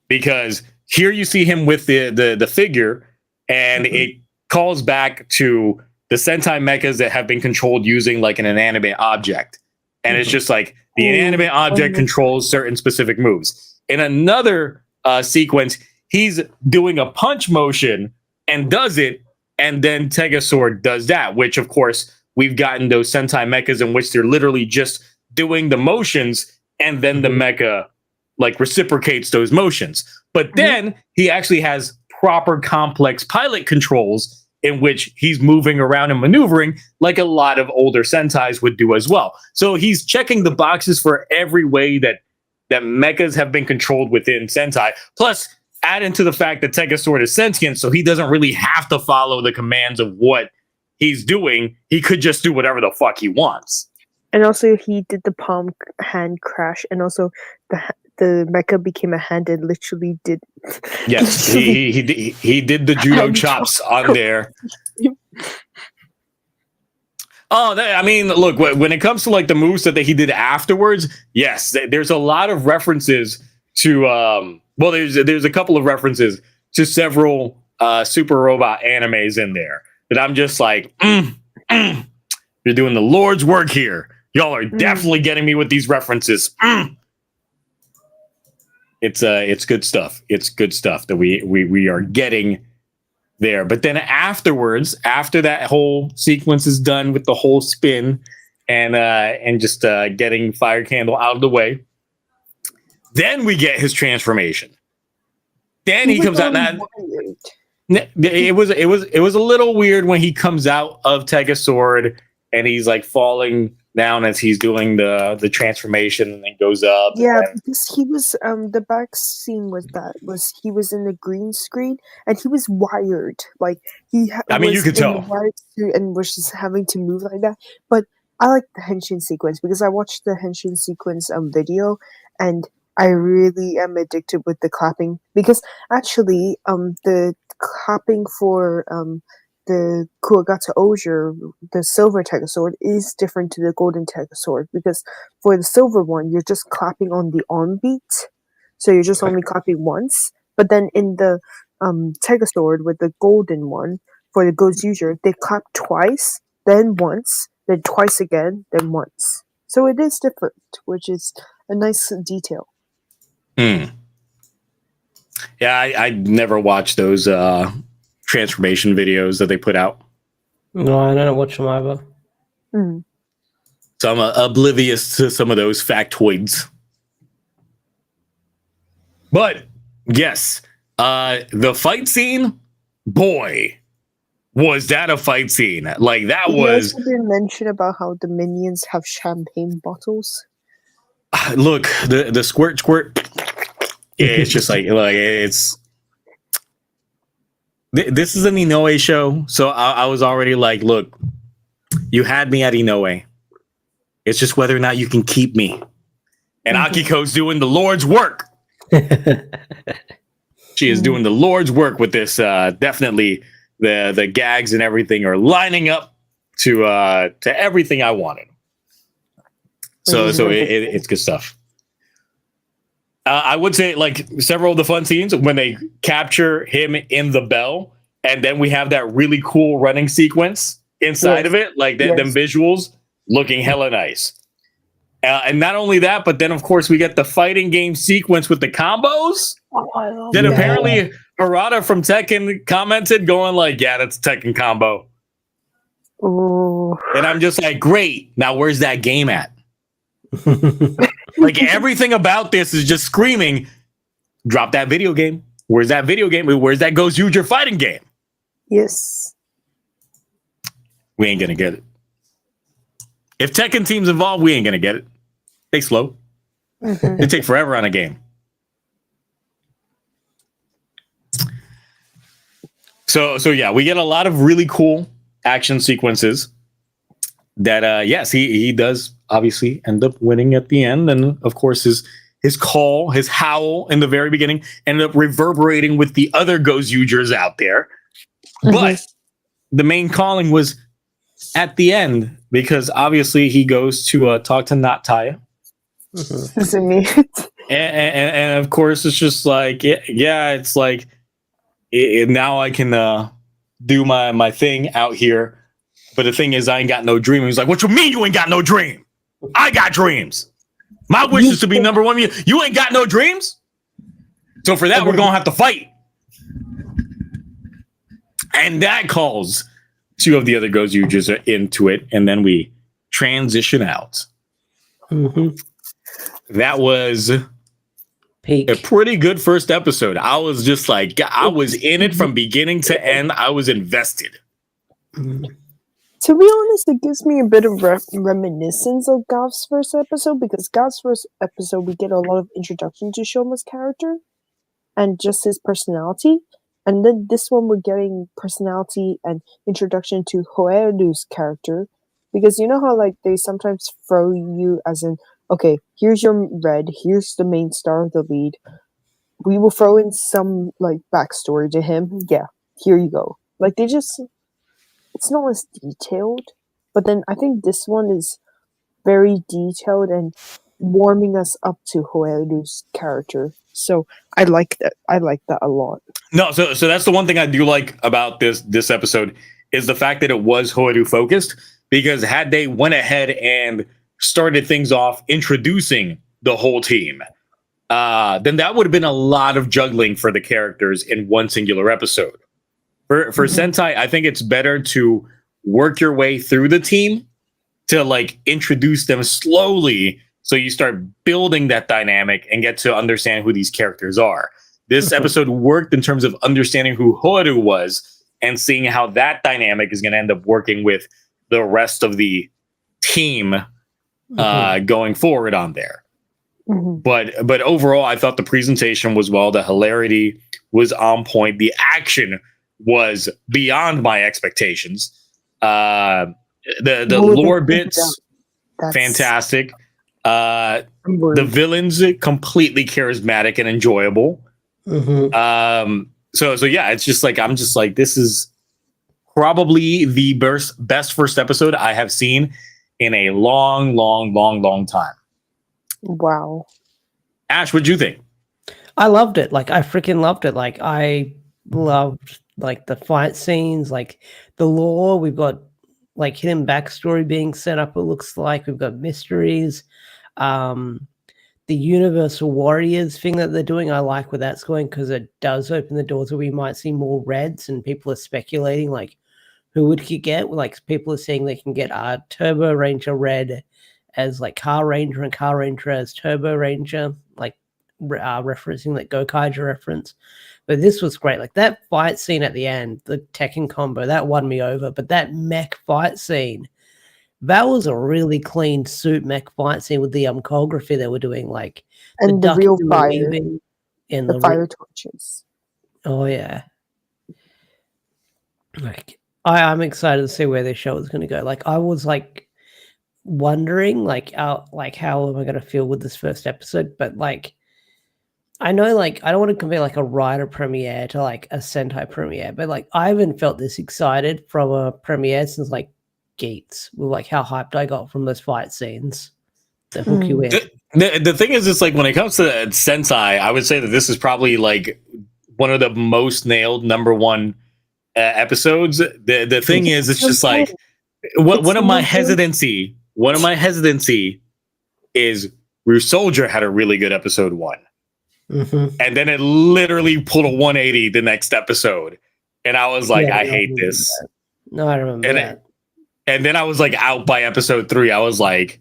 Because here you see him with the figure, and it calls back to the Sentai mechas that have been controlled using like an inanimate object. And it's just like the inanimate object controls certain specific moves. In another sequence, he's doing a punch motion and does it, and then Tegasword does that, which of course we've gotten those Sentai mechas in which they're literally just doing the motions, and then the mecha like reciprocates those motions. But then he actually has proper complex pilot controls in which he's moving around and maneuvering like a lot of older Sentais would do as well. So he's checking the boxes for every way that mechas have been controlled within Sentai. Plus, add into the fact that Tegasword is sentient, so he doesn't really have to follow the commands of what he's doing. He could just do whatever the fuck he wants. And also, he did the palm hand crash, and also the mecha became a hand and literally did. Yes, he did the judo chops on there. Oh, I mean, look, when it comes to like the moves that he did afterwards, yes, there's a lot of references to. Well, there's a couple of references to several Super Robot animes in there that I'm just like, you're doing the Lord's work here. Y'all are definitely getting me with these references. It's good stuff. It's good stuff that we are getting there. But then afterwards, after that whole sequence is done with the whole spin and just getting Fire Candle out of the way, then we get his transformation. Then he comes out. It was a little weird when he comes out of Tegasword and he's like falling down as he's doing the transformation and then goes up. Yeah, because he was the back scene was he was in the green screen and he was wired. Like you could tell. Wired suit and was just having to move like that. But I like the henshin sequence because I watched the henshin sequence video and I really am addicted with the clapping because actually the clapping for the Kuwagata Ozier, the silver Tegasword, is different to the golden Tegasword because for the silver one, you're just clapping on the on beat. So you're just only clapping once. But then in the Tegasword with the golden one, for the Gozyuger, they clap twice, then once, then twice again, then once. So it is different, which is a nice detail. Yeah, I never watched those transformation videos that they put out. No, I don't watch them either. So I'm oblivious to some of those factoids. But yes, the fight scene, boy, was that a fight scene. Like that was. You didn't mention about how the minions have champagne bottles. Look, the squirt. It's just like it's. This is an Inoue show, so I was already like, look, you had me at Inoue. It's just whether or not you can keep me. And Akiko's doing the Lord's work. She is doing the Lord's work with this. Definitely, the gags and everything are lining up to everything I wanted. So it's good stuff. I would say like several of the fun scenes when they capture him in the bell, and then we have that really cool running sequence inside of it, like them visuals looking hella nice. And not only that, but then of course we get the fighting game sequence with the combos. Then apparently Harada from Tekken commented going like, yeah, that's a Tekken combo. Ooh. And I'm just like, great. Now where's that game at? Like everything about this is just screaming, drop that video game. Where's that video game? Where's that Gozyuger fighting game? Yes. We ain't gonna get it. If Tekken team's involved, we ain't gonna get it. They slow. They take forever on a game. So yeah, we get a lot of really cool action sequences that yes, he does obviously end up winning at the end, and of course his call, his howl in the very beginning ended up reverberating with the other Gozyugers out there. But the main calling was at the end, because obviously he goes to talk to Nataya. And of course it's just like, yeah, it's like now I can do my thing out here. But the thing is, I ain't got no dream. He's like, what you mean you ain't got no dream? I got dreams. My wish is to be number one. You ain't got no dreams? So for that, we're going to have to fight. And that calls two of the other Gozyugers into it. And then we transition out. That was Peak. a pretty good first episode. I was just like, I was in it from beginning to end. I was invested. To be honest, it gives me a bit of reminiscence of Gavv's first episode, because Gavv's first episode, we get a lot of introduction to Shoma's character and just his personality. And then this one, we're getting personality and introduction to Hoeru's character. Because you know how like they sometimes throw you as in, okay, here's your red, here's the main star of the lead. We will throw in some like backstory to him. Yeah, here you go. Like they just... It's not as detailed, but then I think this one is very detailed and warming us up to Hoeru's character. So I like that. I like that a lot. No, so that's the one thing I do like about this episode is the fact that it was Hoeru focused, because had they went ahead and started things off introducing the whole team, then that would have been a lot of juggling for the characters in one singular episode. For Sentai, I think it's better to work your way through the team to like introduce them slowly, so you start building that dynamic and get to understand who these characters are. This episode worked in terms of understanding who Hoeru was and seeing how that dynamic is going to end up working with the rest of the team going forward on there. But overall, I thought the presentation was well. The hilarity was on point. The action was beyond my expectations. The lore bits, fantastic. The villains, completely charismatic and enjoyable. So yeah, it's just like, I'm just like, this is probably the best first episode I have seen in a long time. Wow. Ash, what'd you think? I loved it. Like, I freaking loved it. Like, I loved like the fight scenes, like the lore. We've got like hidden backstory being set up. It looks like we've got mysteries. The Universal Warriors thing that they're doing, I like where that's going, because it does open the doors where we might see more reds, and people are speculating like who would he get. Like people are saying they can get Turbo Ranger Red as like Car Ranger and Car Ranger as Turbo Ranger, like referencing that Gokaiger reference. But this was great. Like that fight scene at the end, the Tekken combo, that won me over. But that mech fight scene, that was a really clean suit mech fight scene with the choreography they were doing, like and the real fire, in the fire torches. Oh yeah. Like I'm excited to see where this show is going to go. Like I was like wondering, like how am I going to feel with this first episode? But like, I know, like, I don't want to compare like a Rider premiere to like a Sentai premiere, but like I haven't felt this excited from a premiere since like Gates, with like how hyped I got from those fight scenes that hook you in. The thing is, it's like when it comes to Sentai, I would say that this is probably like one of the most nailed number one episodes. The thing is, it's just like one of my hesitancy is Rue Soldier had a really good episode 1. And then it literally pulled a 180 the next episode. And I was like, I hate this. That. No, I remember that. And then I was like out by episode 3. I was like,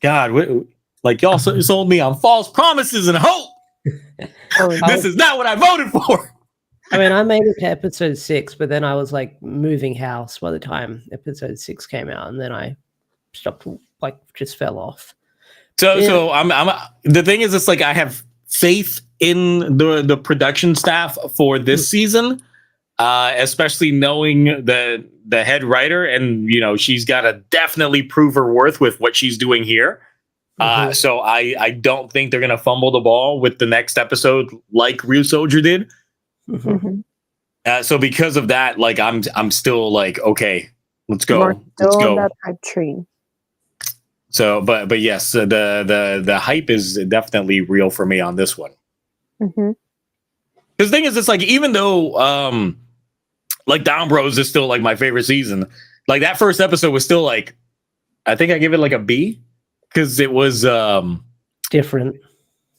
God, like y'all sold me on false promises and hope. This is not what I voted for. I mean, I made it to episode 6, but then I was like moving house by the time episode 6 came out. And then I stopped, like just fell off. So I'm the thing is, it's like I have faith in the production staff for this season. especially knowing the head writer, and she's got to definitely prove her worth with what she's doing here. So I don't think they're gonna fumble the ball with the next episode like Real Soldier did. So because of that, like I'm still like, okay, let's go. Let's go. On that hype train. So, but yes, the hype is definitely real for me on this one. Because the thing is, it's like, even though like Down Bros is still like my favorite season, like that first episode was still like, I think I give it like a B, because it was different.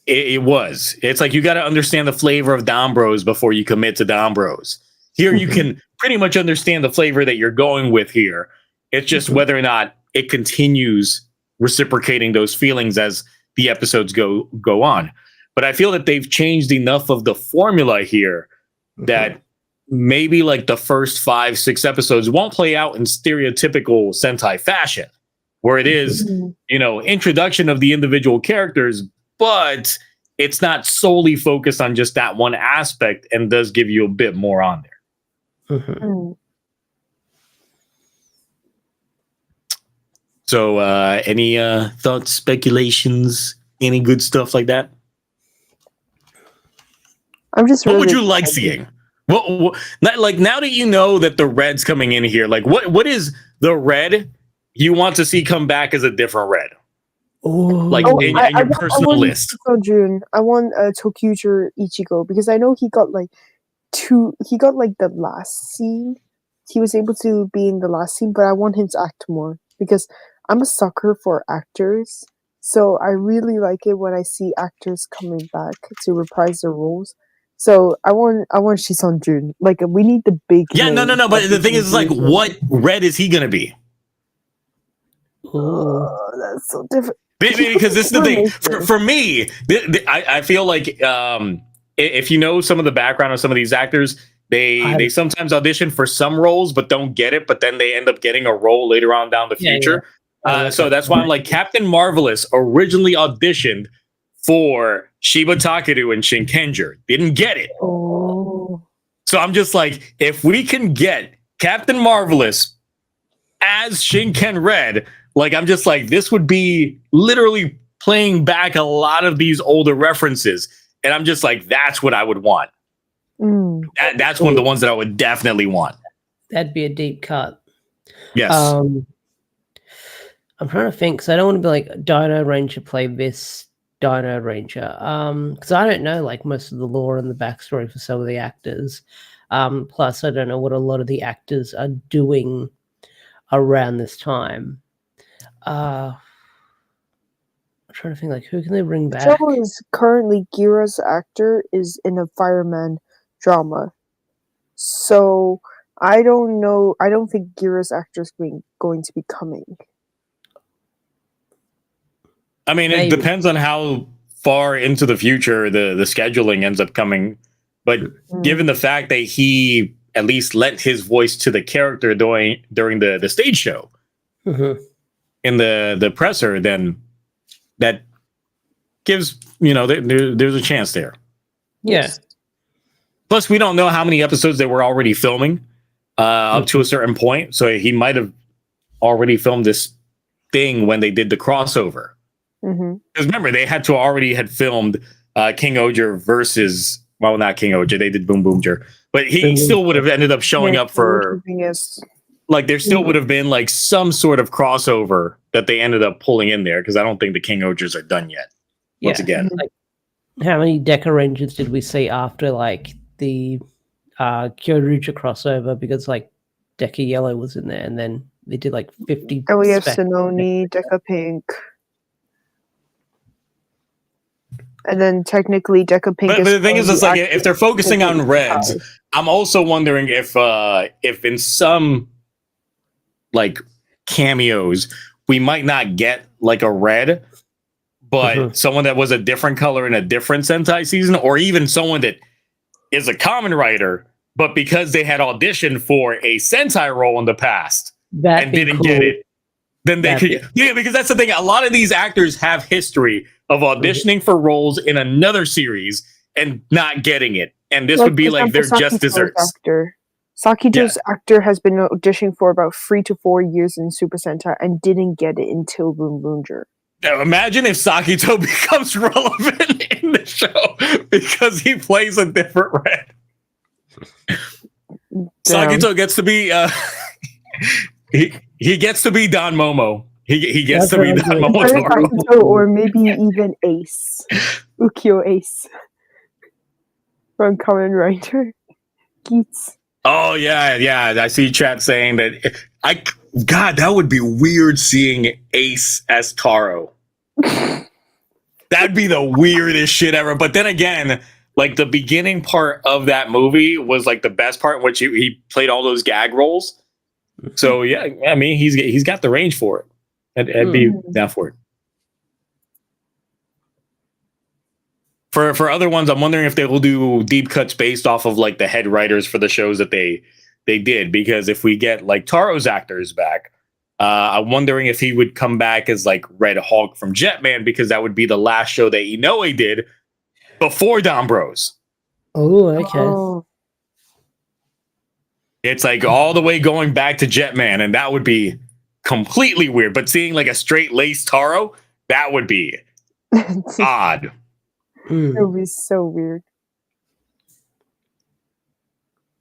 It was. It's like, you got to understand the flavor of Down Bros before you commit to Down Bros. Here, you can pretty much understand the flavor that you're going with here. It's just whether or not it continues reciprocating those feelings as the episodes go on. But I feel that they've changed enough of the formula here that maybe like the first 5-6 episodes won't play out in stereotypical Sentai fashion, where it is, introduction of the individual characters, but it's not solely focused on just that one aspect, and does give you a bit more on there. So any thoughts, speculations, any good stuff like that? I'm just what would you like seeing? What like, now that you know that the red's coming in here, like what is the red you want to see come back as a different red? Like in your personal list. June, I want Tokuger Ichigo, because I know he got like the last scene. He was able to be in the last scene, but I want him to act more, because I'm a sucker for actors. So I really like it when I see actors coming back to reprise their roles. So I want Shison Jun. Like, we need the big. Yeah, no. But the thing is, like, what red is he gonna be? Oh, that's so different. Because this is the thing for me. I feel like if you know some of the background of some of these actors, they sometimes audition for some roles but don't get it, but then they end up getting a role later on down the future. So that's why I'm like, Captain Marvelous originally auditioned for Shiba Takeru and Shinkenger, didn't get it. So I'm just like, if we can get Captain Marvelous as Shinken Red, like, I'm just like, this would be literally playing back a lot of these older references, and I'm just like, that's what I would want. That's one of the ones that I would definitely want. That'd be a deep cut. Yes. I'm trying to think, because I don't want to be like, Dino Ranger played this Dino Ranger, because I don't know like most of the lore and the backstory for some of the actors. Plus, I don't know what a lot of the actors are doing around this time. I'm trying to think, like, who can they bring back? Joe is currently Gira's actor is in a fireman drama, so I don't know. I don't think Gira's actor is going to be coming. I mean, it depends on how far into the future the scheduling ends up coming. But given the fact that he at least lent his voice to the character during the stage show in the presser, then that gives, there's a chance there. Yeah. Plus, we don't know how many episodes they were already filming up to a certain point. So he might have already filmed this thing when they did the crossover. Because remember, they had filmed King Oger versus, well, not King Oger, they did Boom Boomger, but he still would have ended up showing up for, like, there still would have been like some sort of crossover that they ended up pulling in there, because I don't think the King Ogers are done yet. Once again, like, how many Deca Rangers did we see after like the Kyoruja crossover? Because like Deca Yellow was in there, and then they did like 50. Oh, we have Sononi, Deca Pink. And then technically Deca Pink. But the thing is, it's like, if they're focusing on reds, I'm also wondering if in some like cameos we might not get like a red, but someone that was a different color in a different Sentai season, or even someone that is a Kamen Rider, but because they had auditioned for a Sentai role in the past and didn't get it, then they could. Yeah, because that's the thing. A lot of these actors have history of auditioning for roles in another series and not getting it, and this would be like their just desserts. Sakito's actor has been auditioning for about 3 to 4 years in Super Sentai and didn't get it until Ranger. Now, imagine if Sakito becomes relevant in the show because he plays a different red. Sakito gets to be he gets to be Don Momo. He gets to be Don Momo. Or maybe even Ace. Ukyo Ace. From Kamen Rider Geats. Oh yeah. I see chat saying that God, that would be weird seeing Ace as Taro. That'd be the weirdest shit ever. But then again, like the beginning part of that movie was like the best part in which he played all those gag roles. So yeah, I mean he's got the range for it. I'd be down for it. For other ones, I'm wondering if they will do deep cuts based off of like the head writers for the shows that they did. Because if we get like Taro's actors back, I'm wondering if he would come back as like Red Hulk from Jetman, because that would be the last show that Inoue did before Don Bros. Oh, okay. It's like all the way going back to Jetman, and that would be completely weird. But seeing like a straight laced Taro, that would be odd. It would be so weird.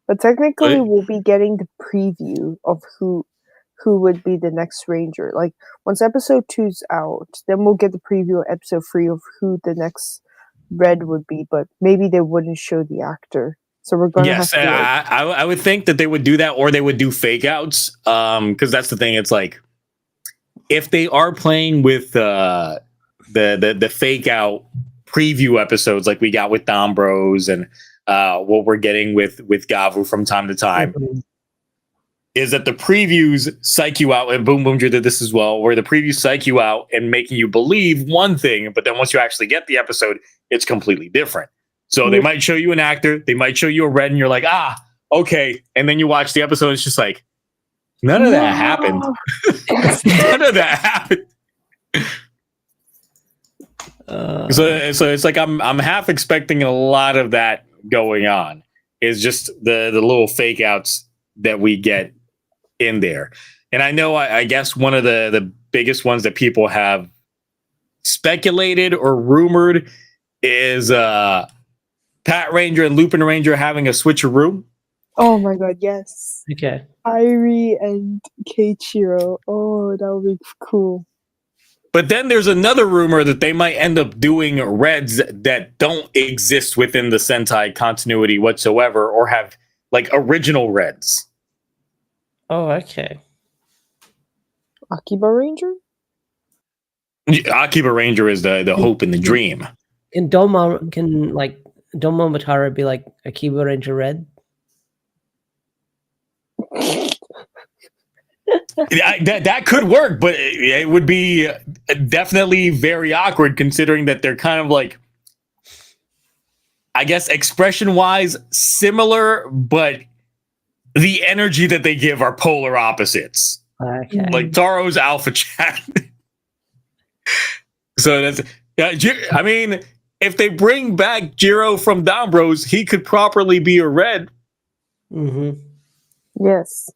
But technically, we'll be getting the preview of who would be the next Ranger. Like, once episode 2's out, then we'll get the preview of episode 3 of who the next Red would be, but maybe they wouldn't show the actor. So we're going to have to... Yes, I would think that they would do that, or they would do fake outs, because that's the thing. It's like, if they are playing with the fake out preview episodes like we got with Don Bros and what we're getting with Gavv from time to time, is that the previews psych you out, and Boom Boomger did this as well, where the previews psych you out and making you believe one thing, but then once you actually get the episode, it's completely different. So they might show you an actor, they might show you a red, and you're like, okay. And then you watch the episode, it's just like, none of that happened. None of that happened. So it's like I'm half expecting a lot of that going on. Is just the little fake outs that we get in there. And I know I guess one of the biggest ones that people have speculated or rumored is Pat Ranger and Lupin Ranger having a switcheroo. Oh my god, yes. Okay. Irie and Keiichiro. Oh, that would be cool. But then there's another rumor that they might end up doing reds that don't exist within the Sentai continuity whatsoever, or have like original reds. Oh, okay. Akiba Ranger? Akiba Ranger is the hope and the dream. Can Don Momotaro be like Akiba Ranger Red? That could work, but it would be definitely very awkward considering that they're kind of like, I guess, expression-wise similar, but the energy that they give are polar opposites. Okay. Like Taro's Alpha Chat. So that's, I mean, if they bring back Jiro from Don Bros, he could properly be a red. Mm-hmm. Yes.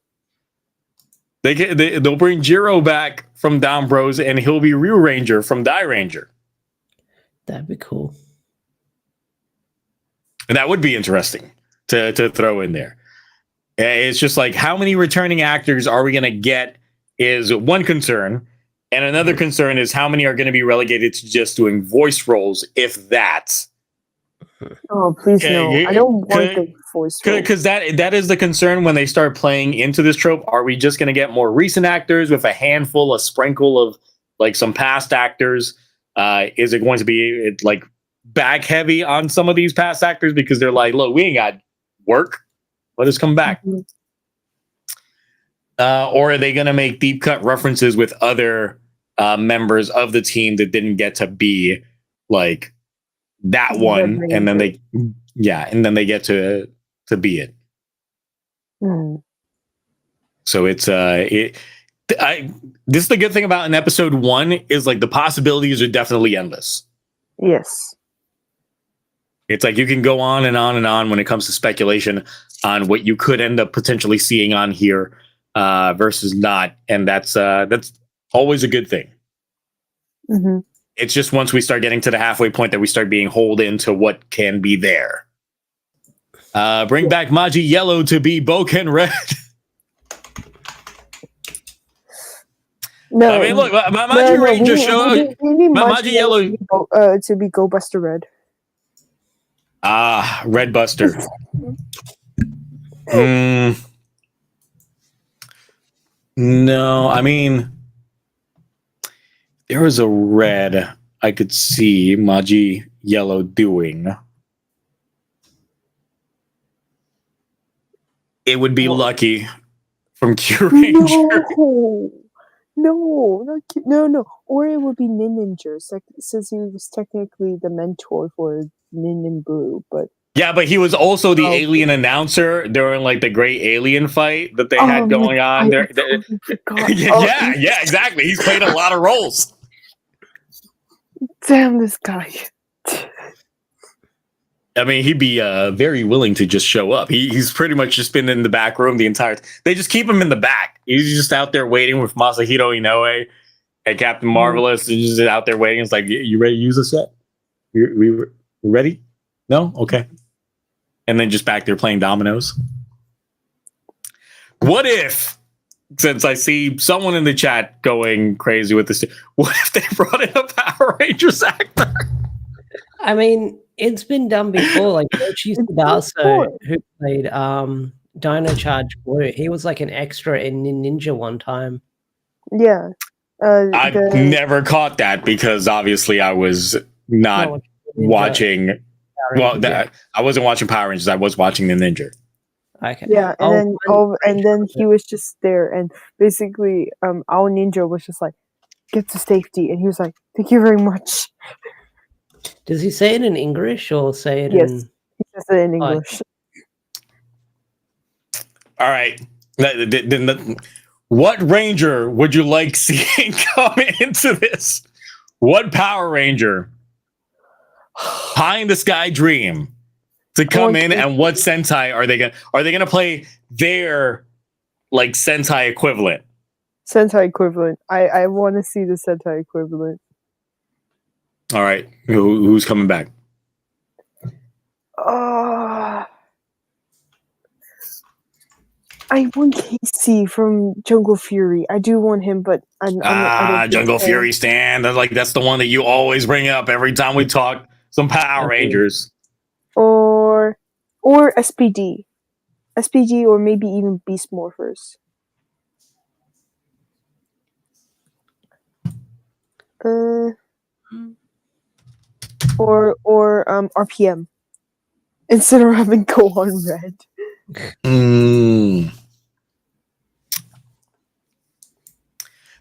They'll bring Jiro back from Don Bros, and he'll be Ryu Ranger from Die Ranger. That'd be cool. And that would be interesting to throw in there. It's just like, how many returning actors are we going to get is one concern. And another concern is how many are going to be relegated to just doing voice roles, if that. Oh, please no. I don't want the voice roles. Because that is the concern when they start playing into this trope. Are we just going to get more recent actors with a sprinkle of like some past actors? Is it going to be like back heavy on some of these past actors because they're like, look, we ain't got work. Let us come back. Mm-hmm. Or are they going to make deep cut references with other members of the team that didn't get to be like that one, and then they get to be it. Mm. So it's this is the good thing about an episode 1 is like the possibilities are definitely endless. Yes. It's like you can go on and on and on when it comes to speculation on what you could end up potentially seeing on here versus not, and that's always a good thing. Mm-hmm. It's just once we start getting to the halfway point that we start being holed into what can be there. Bring back Maji Yellow to be Boken Red. No, I mean, look, Maji Ranger show. We need Maji Yellow to be Go Buster Red. Ah, Red Buster. No, I mean, there was a red I could see Maji Yellow doing. It would be Lucky from Q Ranger. No. Or it would be Ninja, since he was technically the mentor for Nin and Blue. But yeah, but he was also the alien announcer during like the great alien fight that they had going on. Yeah, exactly. He's played a lot of roles. Damn this guy. I mean, he'd be very willing to just show up. He's pretty much just been in the back room the entire. They just keep him in the back. He's just out there waiting with Masahiro Inoue and Captain Marvelous. He's just out there waiting. It's like, you ready to use this set? We ready? No? Okay. And then just back there playing dominoes. What if, since I see someone in the chat going crazy with this, what if they brought in a Power Rangers actor? I mean, it's been done before. Like Yoshi Sudaso, who played Dino Charge Blue, he was like an extra in Ninja one time. Yeah. I never caught that because obviously I was not watching. Well, I wasn't watching Power Rangers. I was watching the Ninja. Okay. Yeah, and then he was just there, and basically, our Ninja was just like, "Get to safety," and he was like, "Thank you very much." Does he say it in English or say it yes, in? he says it in English. All right. What Ranger would you like seeing come into this? What Power Ranger? Pie in the Sky Dream to come in, and what Sentai are they gonna play their like Sentai equivalent? Sentai equivalent. I want to see the Sentai equivalent. All right, who's coming back? I want Casey from Jungle Fury. I do want him, but I don't Jungle Fury stand. That's the one that you always bring up every time we talk some Power Rangers. Or SPD, or maybe even Beast Morphers. Or RPM instead of having Go on Red.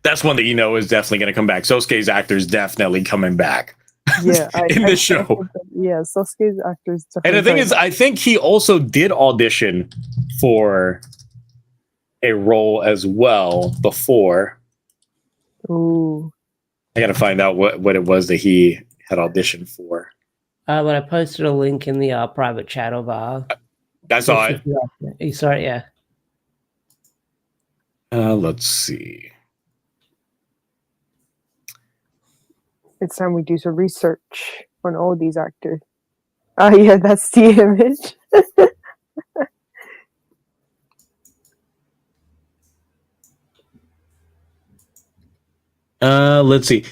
That's one that you know is definitely going to come back. Sosuke's actor is definitely coming back. Yeah, in the show. Yeah, Sosuke's actor is definitely. And the thing is, I think he also did audition for a role as well before. Ooh. I got to find out what it was that he had auditioned for. But I posted a link in the private chat of I saw it. You saw it, yeah. Let's see. It's time we do some research on all these actors. Yeah, that's the image. Let's see.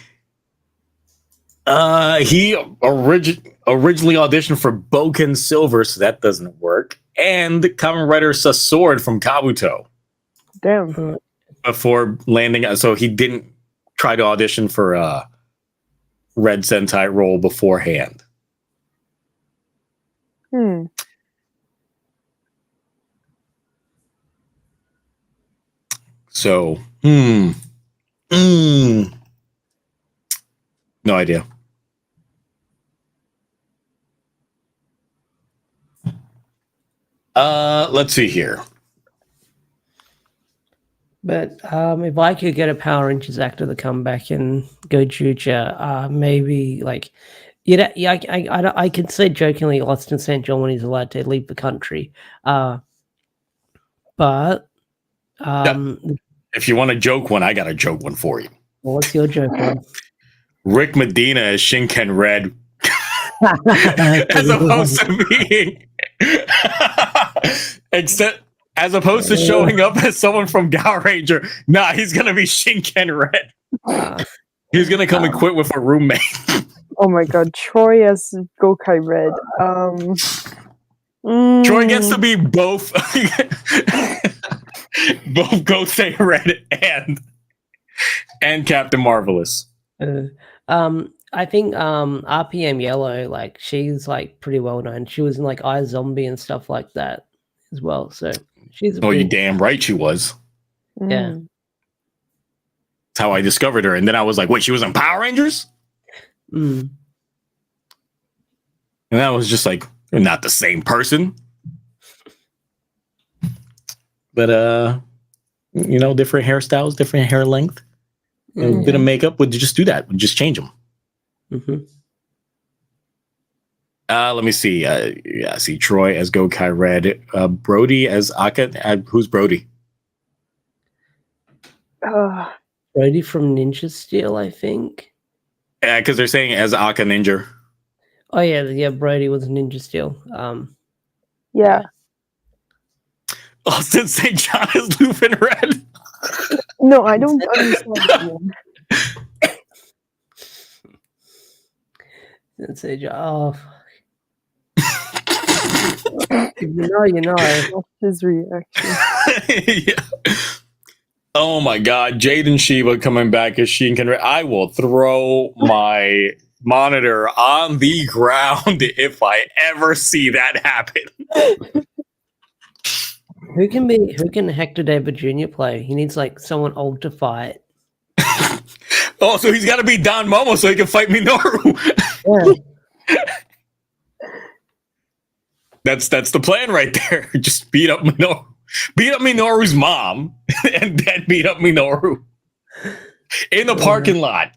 He originally auditioned for Boken Silver, so that doesn't work. And Kamen Rider Sword from Kabuto. Damn. Before landing, so he didn't try to audition for a Red Sentai role beforehand. So, no idea. Let's see here. But if I could get a Power Rangers actor to come back and Gozyuger, maybe like I can say jokingly Austin St. John when he's allowed to leave the country. But if you want a joke one, I got a joke one for you. What's your joke one? Rick Medina is Shinken Red. As opposed to being except as opposed to showing up as someone from Gal Ranger, he's gonna be Shinken Red. He's gonna come and quit with a roommate. Oh my god, Troy as Gokai Red. Troy gets to be both both Gosei Red and Captain Marvelous. I think RPM Yellow, like she's like pretty well known. She was in like iZombie and stuff like that as well. So she's you damn right she was. Yeah. That's how I discovered her. And then I was like, wait, she was in Power Rangers? And I was just like, they're not the same person. But different hairstyles, different hair length. A bit of makeup would just do that. Would just change them. Let me see. I see Troy as Gokai Red. Brody as Akka. Who's Brody? Brody from Ninja Steel, I think. Yeah, because they're saying as Akka Ninja. Oh yeah. Brody was Ninja Steel. Yeah. Austin St. John is Lupin Red. No, I don't understand that one. Say, oh, you know. What's his reaction? Yeah. Oh my God, Jaden Shiba coming back as Shinken Red. I will throw my monitor on the ground if I ever see that happen. Who can Hector David Jr. play? He needs like someone old to fight. Oh, so he's got to be Don Momo so he can fight Minoru. Yeah. That's the plan right there. Just beat up Minoru. Beat up Minoru's mom and then beat up Minoru in the parking lot.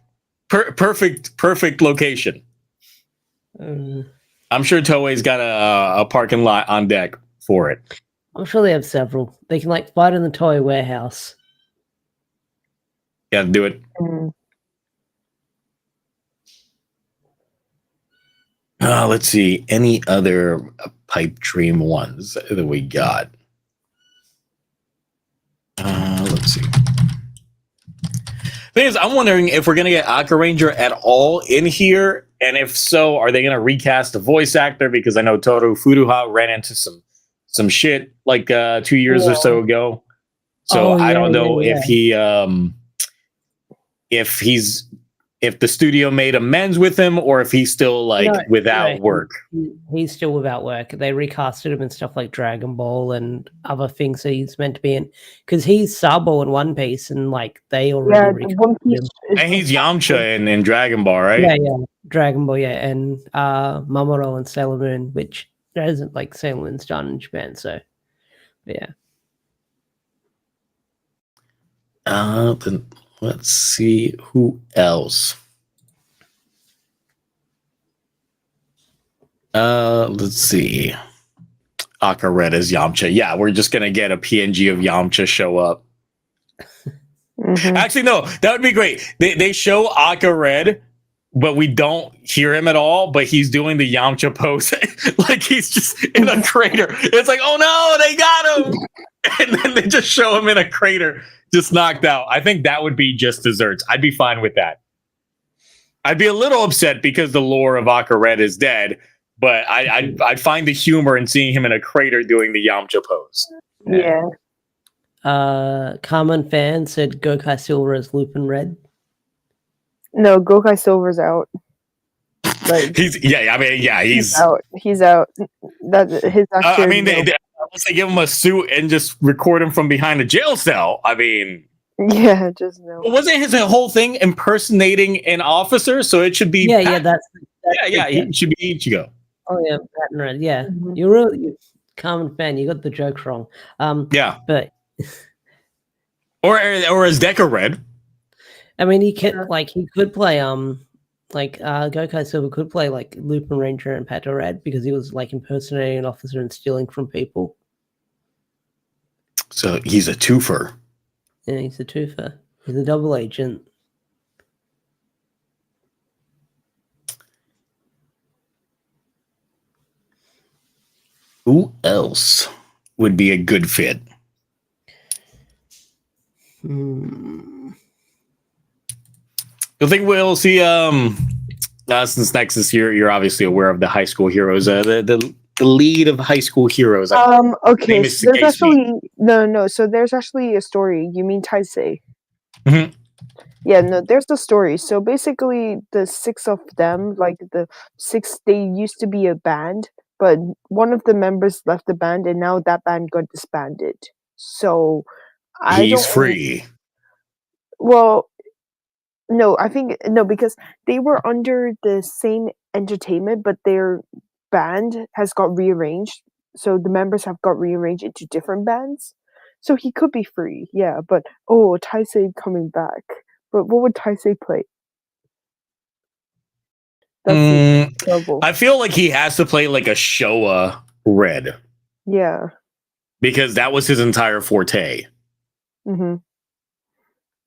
Perfect location. I'm sure Toei's got a parking lot on deck for it. I'm sure they have several. They can like fight in the toy warehouse. Yeah, do it. Let's see. Any other pipe dream ones that we got? Let's see. Thing is, I'm wondering if we're going to get Akka Ranger at all in here. And if so, are they going to recast a voice actor? Because I know Toru Furuha ran into some shit like 2 years or so ago. So I don't know if he if the studio made amends with him or if he's still without work. He's still without work. They recasted him in stuff like Dragon Ball and other things that he's meant to be in. Because he's Sabo in One Piece and like they already recasted him. And he's Yamcha in Dragon Ball, right? Yeah. Dragon Ball, and Mamoru and Sailor Moon, which there isn't like Sailor Moon's done in Japan, so yeah. Then let's see who else. Let's see. Akka Red as Yamcha. Yeah, we're just gonna get a PNG of Yamcha show up. Actually, no, that would be great. They show Akka Red, but we don't hear him at all. But he's doing the Yamcha pose, like he's just in a crater. It's like, oh no, they got him, and then they just show him in a crater, just knocked out. I think that would be just desserts. I'd be fine with that. I'd be a little upset because the lore of Akka Red is dead, but I'd find the humor in seeing him in a crater doing the Yamcha pose. Yeah. Kamen fan said Gokai Silver as Lupin Red. No, Gokai Silver's out. Like he's out. He's out. That his actor. Unless they give him a suit and just record him from behind a jail cell. I mean, yeah, just no. Wasn't his whole thing impersonating an officer? So it should be. That's he should be Ichigo. Oh yeah, Patton Red. Yeah, you're Kamen fan. You got the joke wrong. But or as Deca Red. I mean, he could play like Gokai Silver could play like Lupin Ranger and Pato Red because he was like impersonating an officer and stealing from people. So he's a twofer. Yeah, he's a twofer. He's a double agent. Who else would be a good fit? Hmm. You think we'll see? Since Nexus, you're obviously aware of the high school heroes. The lead of high school heroes. Okay. Name So there's escapes me. actually no. So there's actually a story. You mean Taisei? Mhm. Yeah. No. There's a story. So basically, the 6 of them, like the 6, they used to be a band, but one of the members left the band, and now that band got disbanded. So I He's don't. free. Well, no, I think no, because they were under the same entertainment, but their band has got rearranged. So the members have got rearranged into different bands. So he could be free, yeah. But Taisei coming back. But what would Taisei play? That's the trouble. I feel like he has to play like a Showa Red Yeah. because that was his entire forte. Mm-hmm.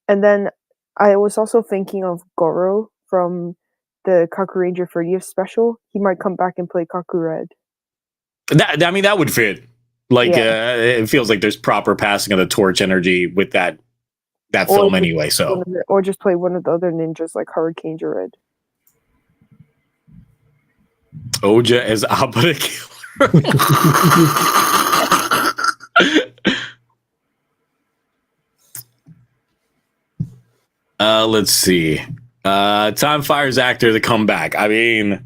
And then I was also thinking of Goro from the Kaku Ranger 30th special. He might come back and play Kaku Red. That would fit. Like Yeah. it feels like there's proper passing of the torch energy with that film anyway. So Or just play one of the other ninjas like Hurricane Red. Oja as Abba Killer. Let's see. Time Fire's actor to come back. I mean,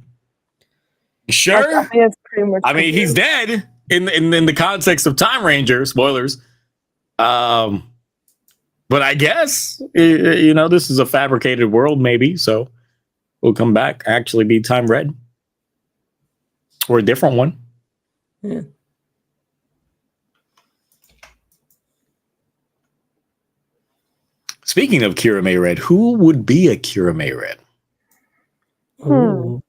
sure. I think that's pretty much. I mean, he's dead in the context of Time Ranger. Spoilers. But I guess this is a fabricated world, maybe. So we'll come back, actually be Time Red, or a different one. Yeah. Speaking of Kirame Red, who would be a Kirame Red? Ooh.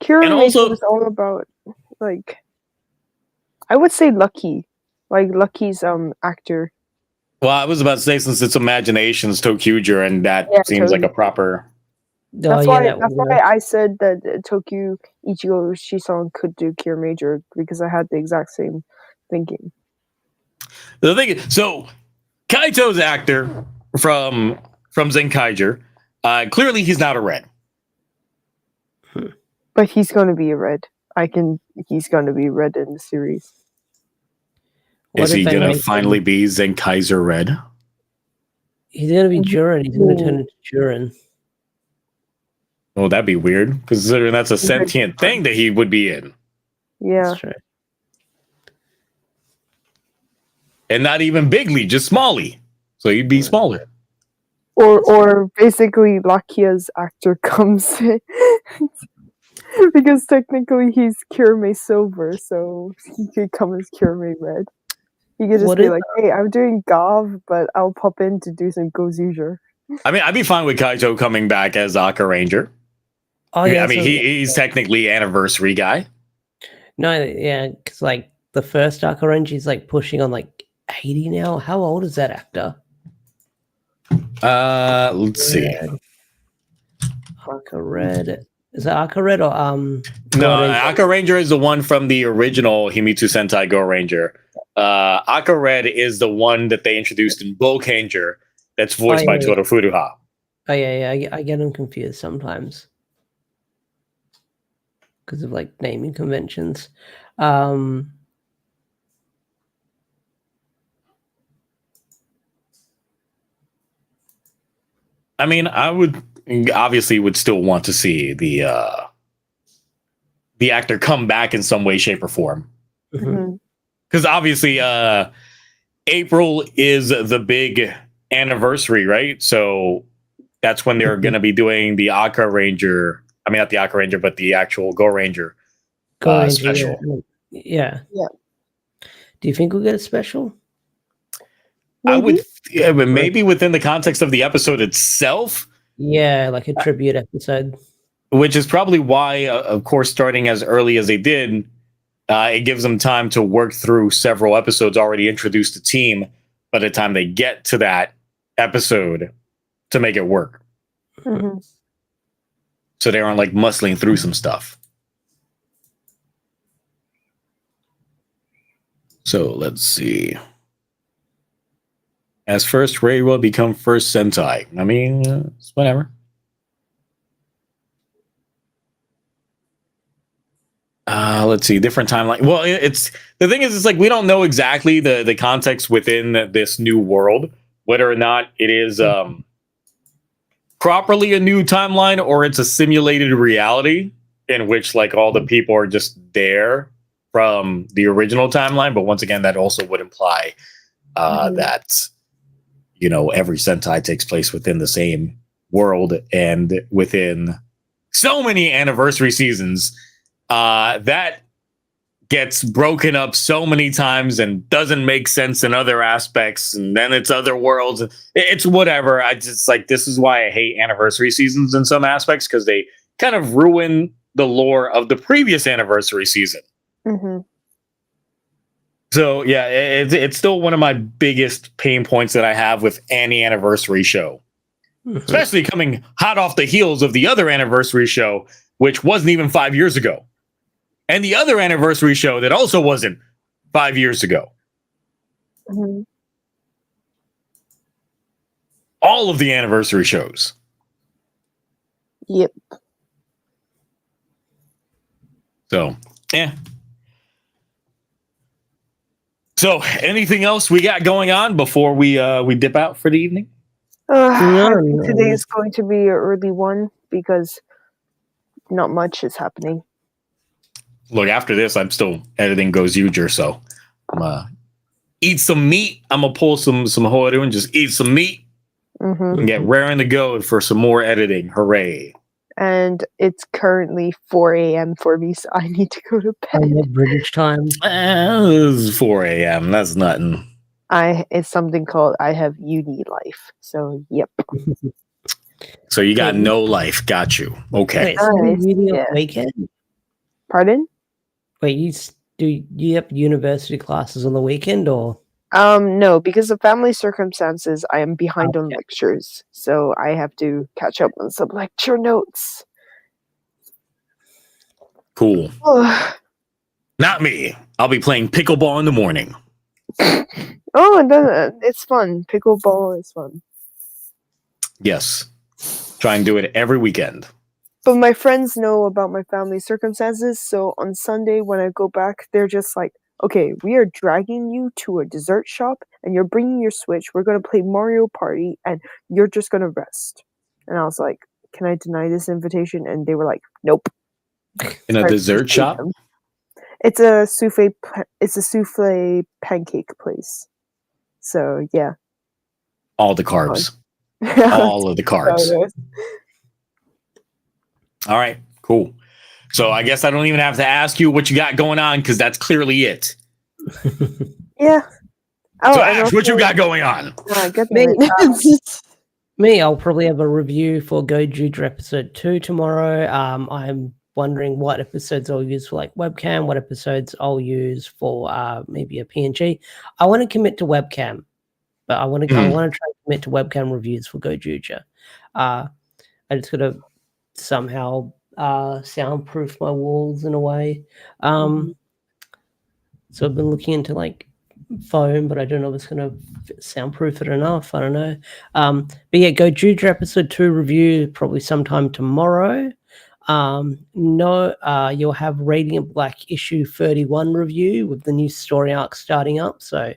Kirame was all about, like, I would say Lucky, like Lucky's actor. Well, I was about to say, since it's Imagination's Tokuger, and that seems like a proper. That's why I said that Tokyo Ichigo Shison could do Kirame, because I had the exact same thinking. The thing is, so Kaito's actor from Zenkaiger, clearly he's not a red. But he's going to be a red. He's going to be red in the series. Is he going to finally be Zenkaiser Red? He's going to be Jurin. He's going to turn into Jurin. Well, that'd be weird, considering that's a sentient thing that he would be in. Yeah. That's true. And not even Bigly, just Smally. So he'd be smaller. Or basically Lakia's actor comes in. Because technically he's Kirame Silver, so he could come as Kirame Red. He could just be like, hey, I'm doing Gavv, but I'll pop in to do some Gozyuger. I mean, I'd be fine with Kaito coming back as Aka Ranger. Oh, yeah. I mean, he's technically anniversary guy. No, yeah, because like the first Aka Ranger, he's like pushing on like 80 now. How old is that actor? Let's see. Aka Red. Is it Aka Red or No, Aka Ranger is the one from the original Himitsu Sentai Go Ranger. Aka Red is the one that they introduced in Bokanger that's voiced by Toro Furuha. Oh yeah, I get them confused sometimes because of like naming conventions. I mean, I would still want to see the actor come back in some way, shape, or form. Because obviously, April is the big anniversary, right? So that's when they're going to be doing the Aka Ranger. I mean, not the Aka Ranger, but the actual Go Ranger special. Yeah. Do you think we'll get a special? I would, yeah, but maybe within the context of the episode itself. Yeah, like a tribute episode. Which is probably why, of course, starting as early as they did, it gives them time to work through several episodes already introduced to team by the time they get to that episode to make it work. Mm-hmm. So they aren't like muscling through some stuff. So let's see. As first, Ray will become first Sentai. I mean, it's whatever. Let's see, different timeline. Well, it's the thing is, it's like we don't know exactly the context within this new world, whether or not it is properly a new timeline or it's a simulated reality in which like all the people are just there from the original timeline. But once again, that also would imply that, you know, every Sentai takes place within the same world and within so many anniversary seasons that gets broken up so many times and doesn't make sense in other aspects. And then it's other worlds. It's whatever. I just like, this is why I hate anniversary seasons in some aspects, because they kind of ruin the lore of the previous anniversary season. Mm-hmm. So yeah, it's still one of my biggest pain points that I have with any anniversary show, especially coming hot off the heels of the other anniversary show, which wasn't even 5 years ago, and the other anniversary show that also wasn't 5 years ago. Mm-hmm. All of the anniversary shows. Yep. So, yeah. So, anything else we got going on before we dip out for the evening? I think today is going to be an early one because not much is happening. Look, after this, I'm still editing Gozyuger, so I'm gonna eat some meat. I'm gonna pull some Horu and just eat some meat and get raring to go for some more editing. Hooray! And it's currently 4 a.m. for me, so I need to go to bed. British time. This is 4 a.m. That's nothing. It's something called I have uni life. So, yep. So you got no life. Got you. Okay. Wait, so uni on weekend? Pardon? Wait, you have university classes on the weekend or? No, because of family circumstances, I am behind on lectures, so I have to catch up on some lecture notes. Cool. Not me. I'll be playing pickleball in the morning. It's fun. Pickleball is fun. Yes. Try and do it every weekend. But my friends know about my family circumstances, so on Sunday when I go back, they're just like, okay, we are dragging you to a dessert shop, and you're bringing your Switch. We're going to play Mario Party, and you're just going to rest. And I was like, can I deny this invitation? And they were like, nope. In a dessert shop? It's a souffle pancake place. So, yeah. All the carbs. All of the carbs. All right, cool. So I guess I don't even have to ask you what you got going on because that's clearly it. Yeah. So Ash, what you got going on? Me, I'll probably have a review for Gozyuger episode 2 tomorrow. I'm wondering what episodes I'll use for like webcam, what episodes I'll use for maybe a PNG. I want to commit to webcam, but I want to try and commit to webcam reviews for Gozyuger. I just got to somehow soundproof my walls in a way. So I've been looking into like foam, but I don't know if it's going to soundproof it enough. I don't know. But yeah, Gozyuger episode 2 review probably sometime tomorrow. You'll have Radiant Black issue 31 review with the new story arc starting up. So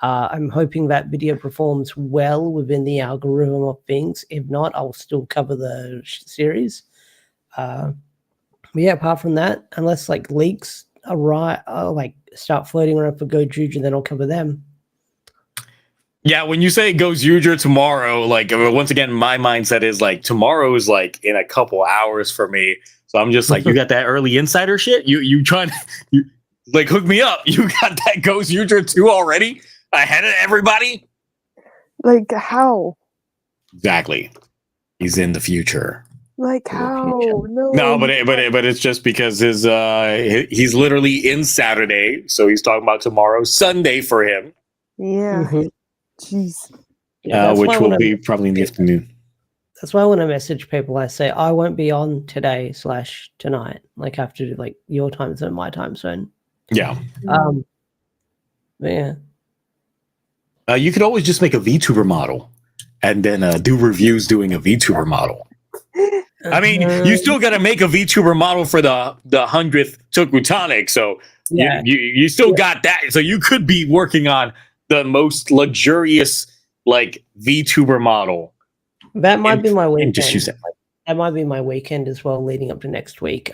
I'm hoping that video performs well within the algorithm of things. If not, I'll still cover the series. But yeah, apart from that, unless like leaks like start floating around for Gozyuger, then I'll cover them. Yeah, when you say Gozyuger tomorrow, like once again, my mindset is like tomorrow is like in a couple hours for me. So I'm just like, you got that early insider shit? You trying to like hook me up? You got that Gozyuger 2 already ahead of everybody? Like how? Exactly. He's in the future. Like In the how? future. No. But it's just because he's literally in Saturday, so he's talking about tomorrow, Sunday for him, Yeah. Mhm. Jeez. Yeah, that's why which when will I be probably in the afternoon. That's why when I message people, I say I won't be on today / tonight. Like, I have to do like your time zone, my time zone. Yeah. But yeah. You could always just make a VTuber model and then do reviews doing a VTuber model. I mean, you still got to make a VTuber model for the 100th TokuTonic, so Yeah. you still got that. So you could be working on the most luxurious like VTuber model. That might be my And weekend. just use that. That might be my weekend as well, leading up to next week.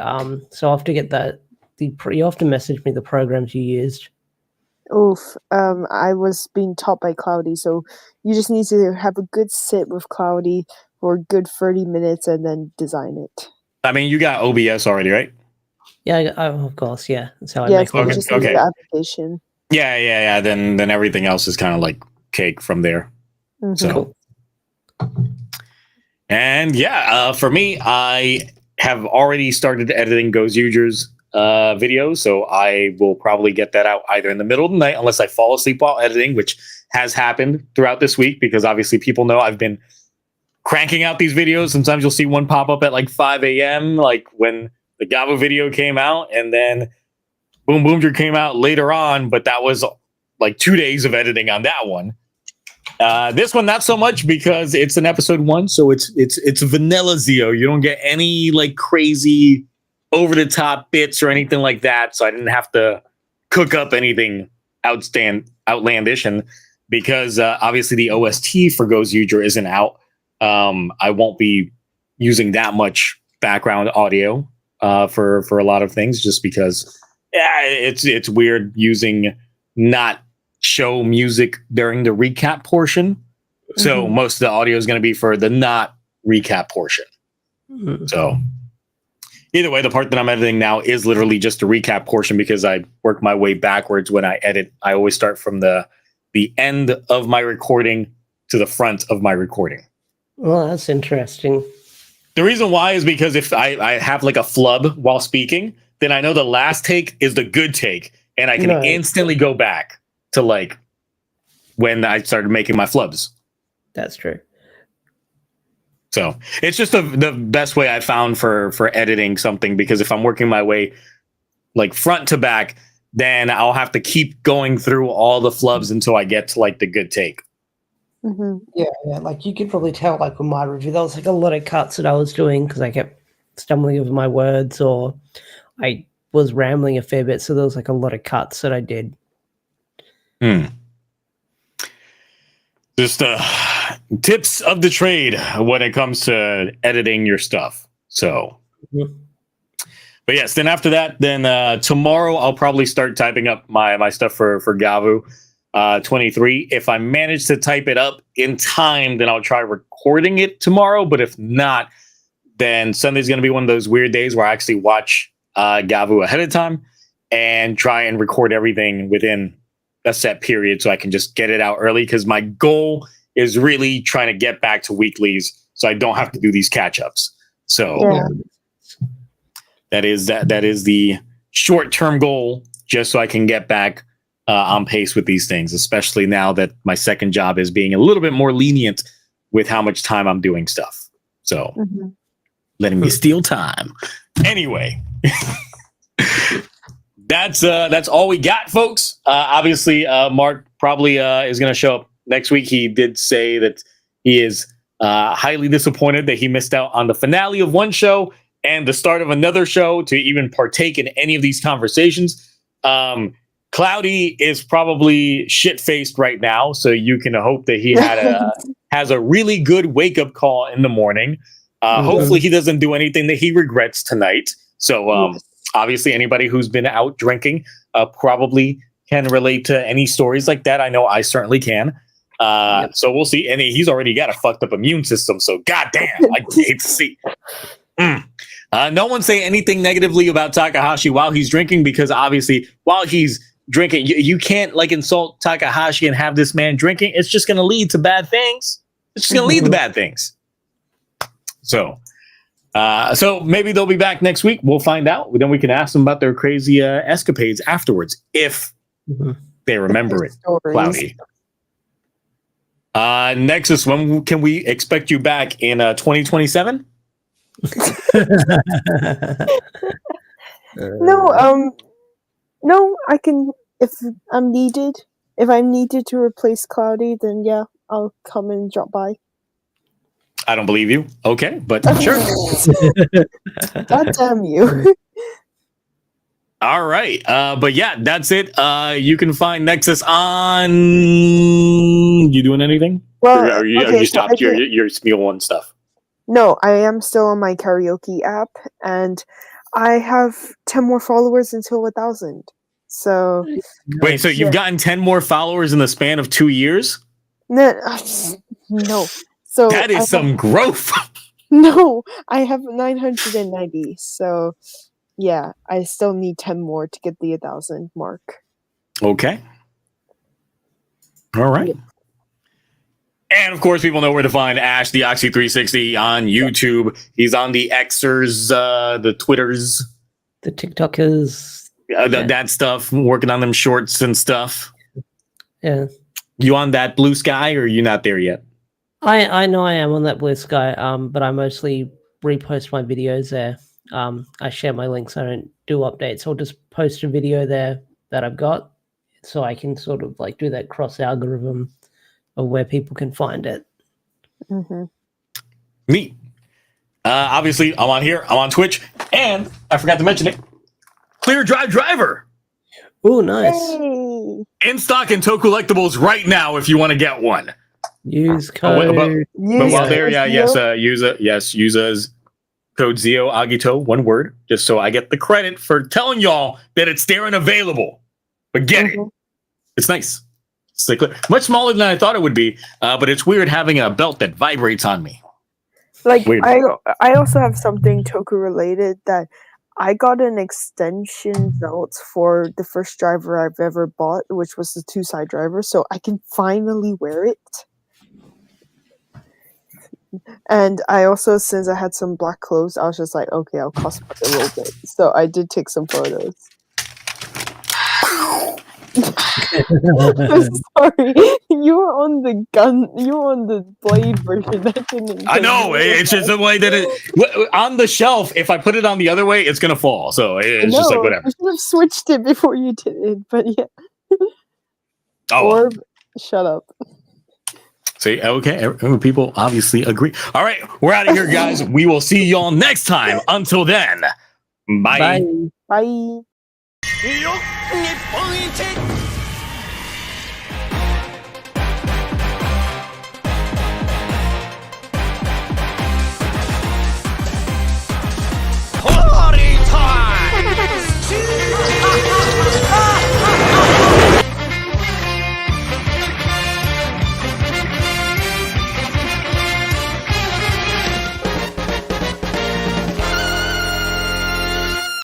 So I have to get that. You have to message me the programs you used. Oof. I was being taught by Cloudy, so you just need to have a good sit with Cloudy for a good 30 minutes and then design it. I mean, you got OBS already, right? Yeah, of course. Yeah, that's how I Yes, make we my just need okay. the application. Yeah. Then everything else is kind of like cake from there. Mhm. So, Cool. and yeah, for me, I have already started editing Gozyuger's videos, so I will probably get that out either in the middle of the night, unless I fall asleep while editing, which has happened throughout this week because obviously people know I've been cranking out these videos. Sometimes you'll see one pop up at like 5 a.m., like when the Gavv video came out, and then Boom Boomger came out later on, but that was like 2 days of editing on that one. This one not so much because it's an episode 1, so it's vanilla Zio. You don't get any like crazy over the top bits or anything like that, so I didn't have to cook up anything outlandish. And because obviously the OST for Gozyuger isn't out, I won't be using that much background audio for a lot of things, just because it's weird using not show music during the recap portion. So most of the audio is going to be for the not recap portion. So either way, the part that I'm editing now is literally just a recap portion because I work my way backwards when I edit. I always start from the end of my recording to the front of my recording. Well, that's interesting. The reason why is because if I have like a flub while speaking, then I know the last take is the good take, and I can instantly go back to like when I started making my flubs. That's true. So it's just the best way I found for editing something, because if I'm working my way like front to back, then I'll have to keep going through all the flubs until I get to like the good take. Yeah, like you could probably tell, like with my review, there was like a lot of cuts that I was doing because I kept stumbling over my words, or I was rambling a fair bit, so there was like a lot of cuts that I did. Just tips of the trade when it comes to editing your stuff. So, but yes, then after that, then tomorrow I'll probably start typing up my stuff for Gavv 23. If I manage to type it up in time, then I'll try recording it tomorrow. But if not, then Sunday's going to be one of those weird days where I actually watch Gavv ahead of time and try and record everything within a set period so I can just get it out early, because my goal is really trying to get back to weeklies so I don't have to do these catch-ups. So that is the short-term goal, just so I can get back on pace with these things, especially now that my second job is being a little bit more lenient with how much time I'm doing stuff. So letting me steal time. Anyway, that's all we got, folks. Obviously, Mark probably is going to show up next week. He did say that he is highly disappointed that he missed out on the finale of one show and the start of another show to even partake in any of these conversations. Cloudy is probably shit-faced right now, so you can hope that he has a really good wake-up call in the morning. Hopefully he doesn't do anything that he regrets tonight. So obviously anybody who's been out drinking probably can relate to any stories like that. I know I certainly can. So we'll see. And he's already got a fucked up immune system, so goddamn, I hate to see. No one say anything negatively about Takahashi while he's drinking, because obviously while he's drinking. You can't like insult Takahashi and have this man drinking. It's just going to lead to bad things. It's just going to lead to bad things. So maybe they'll be back next week. We'll find out. Then we can ask them about their crazy escapades afterwards, if they remember it. Cloudy. Nexus, when can we expect you back in 2027? No, I can if I'm needed. If I'm needed to replace Cloudy, then yeah, I'll come and drop by. I don't believe you. Okay, but sure. God damn you. All right. But yeah, that's it. You can find Nexus on. You doing anything? Well, or you stopped your Spiel 1 stuff? No, I am still on my karaoke app, and I have 10 more followers until 1,000. So wait, so you've gotten 10 more followers in the span of 2 years? No. So that is some growth. No, I have 990. So yeah, I still need 10 more to get the 1,000 mark. Okay. All right. And of course, people know where to find Ash, the Oxy 360 on YouTube. He's on the Xers, the Twitters, the TikTokers, that stuff, working on them shorts and stuff. Yeah. You on that Blue Sky, or are you not there yet? I know I am on that Blue Sky, but I mostly repost my videos there. I share my links. I don't do updates. I'll just post a video there that I've got, so I can sort of like do that cross algorithm of where people can find it. Mm-hmm. Neat. Obviously, I'm on here. I'm on Twitch, and I forgot to mention it. Clear Drive Driver. Oh, nice. Hey. In stock in tokullectibles right now if you want to get one. Use code. But while there, use code Zio Agito, one word, just so I get the credit for telling y'all that it's there and available. But get it. It's nice. It's like, much smaller than I thought it would be, but it's weird having a belt that vibrates on me. Like, I also have something Toku related, that I got an extension belt for the first driver I've ever bought, which was the 2-side driver, so I can finally wear it. And I also, since I had some black clothes, I was just like, okay, I'll cosplay a little bit. So I did take some photos. I'm sorry, you were on the gun. You were on the blade version. I know. It's just the way that it on the shelf. If I put it on the other way, it's gonna fall. So it's just like whatever. You should have switched it before you did it. But yeah. Oh. Or shut up. See, okay, people obviously agree. All right, we're out of here, guys. We will see y'all next time. Until then, bye. Bye. Bye.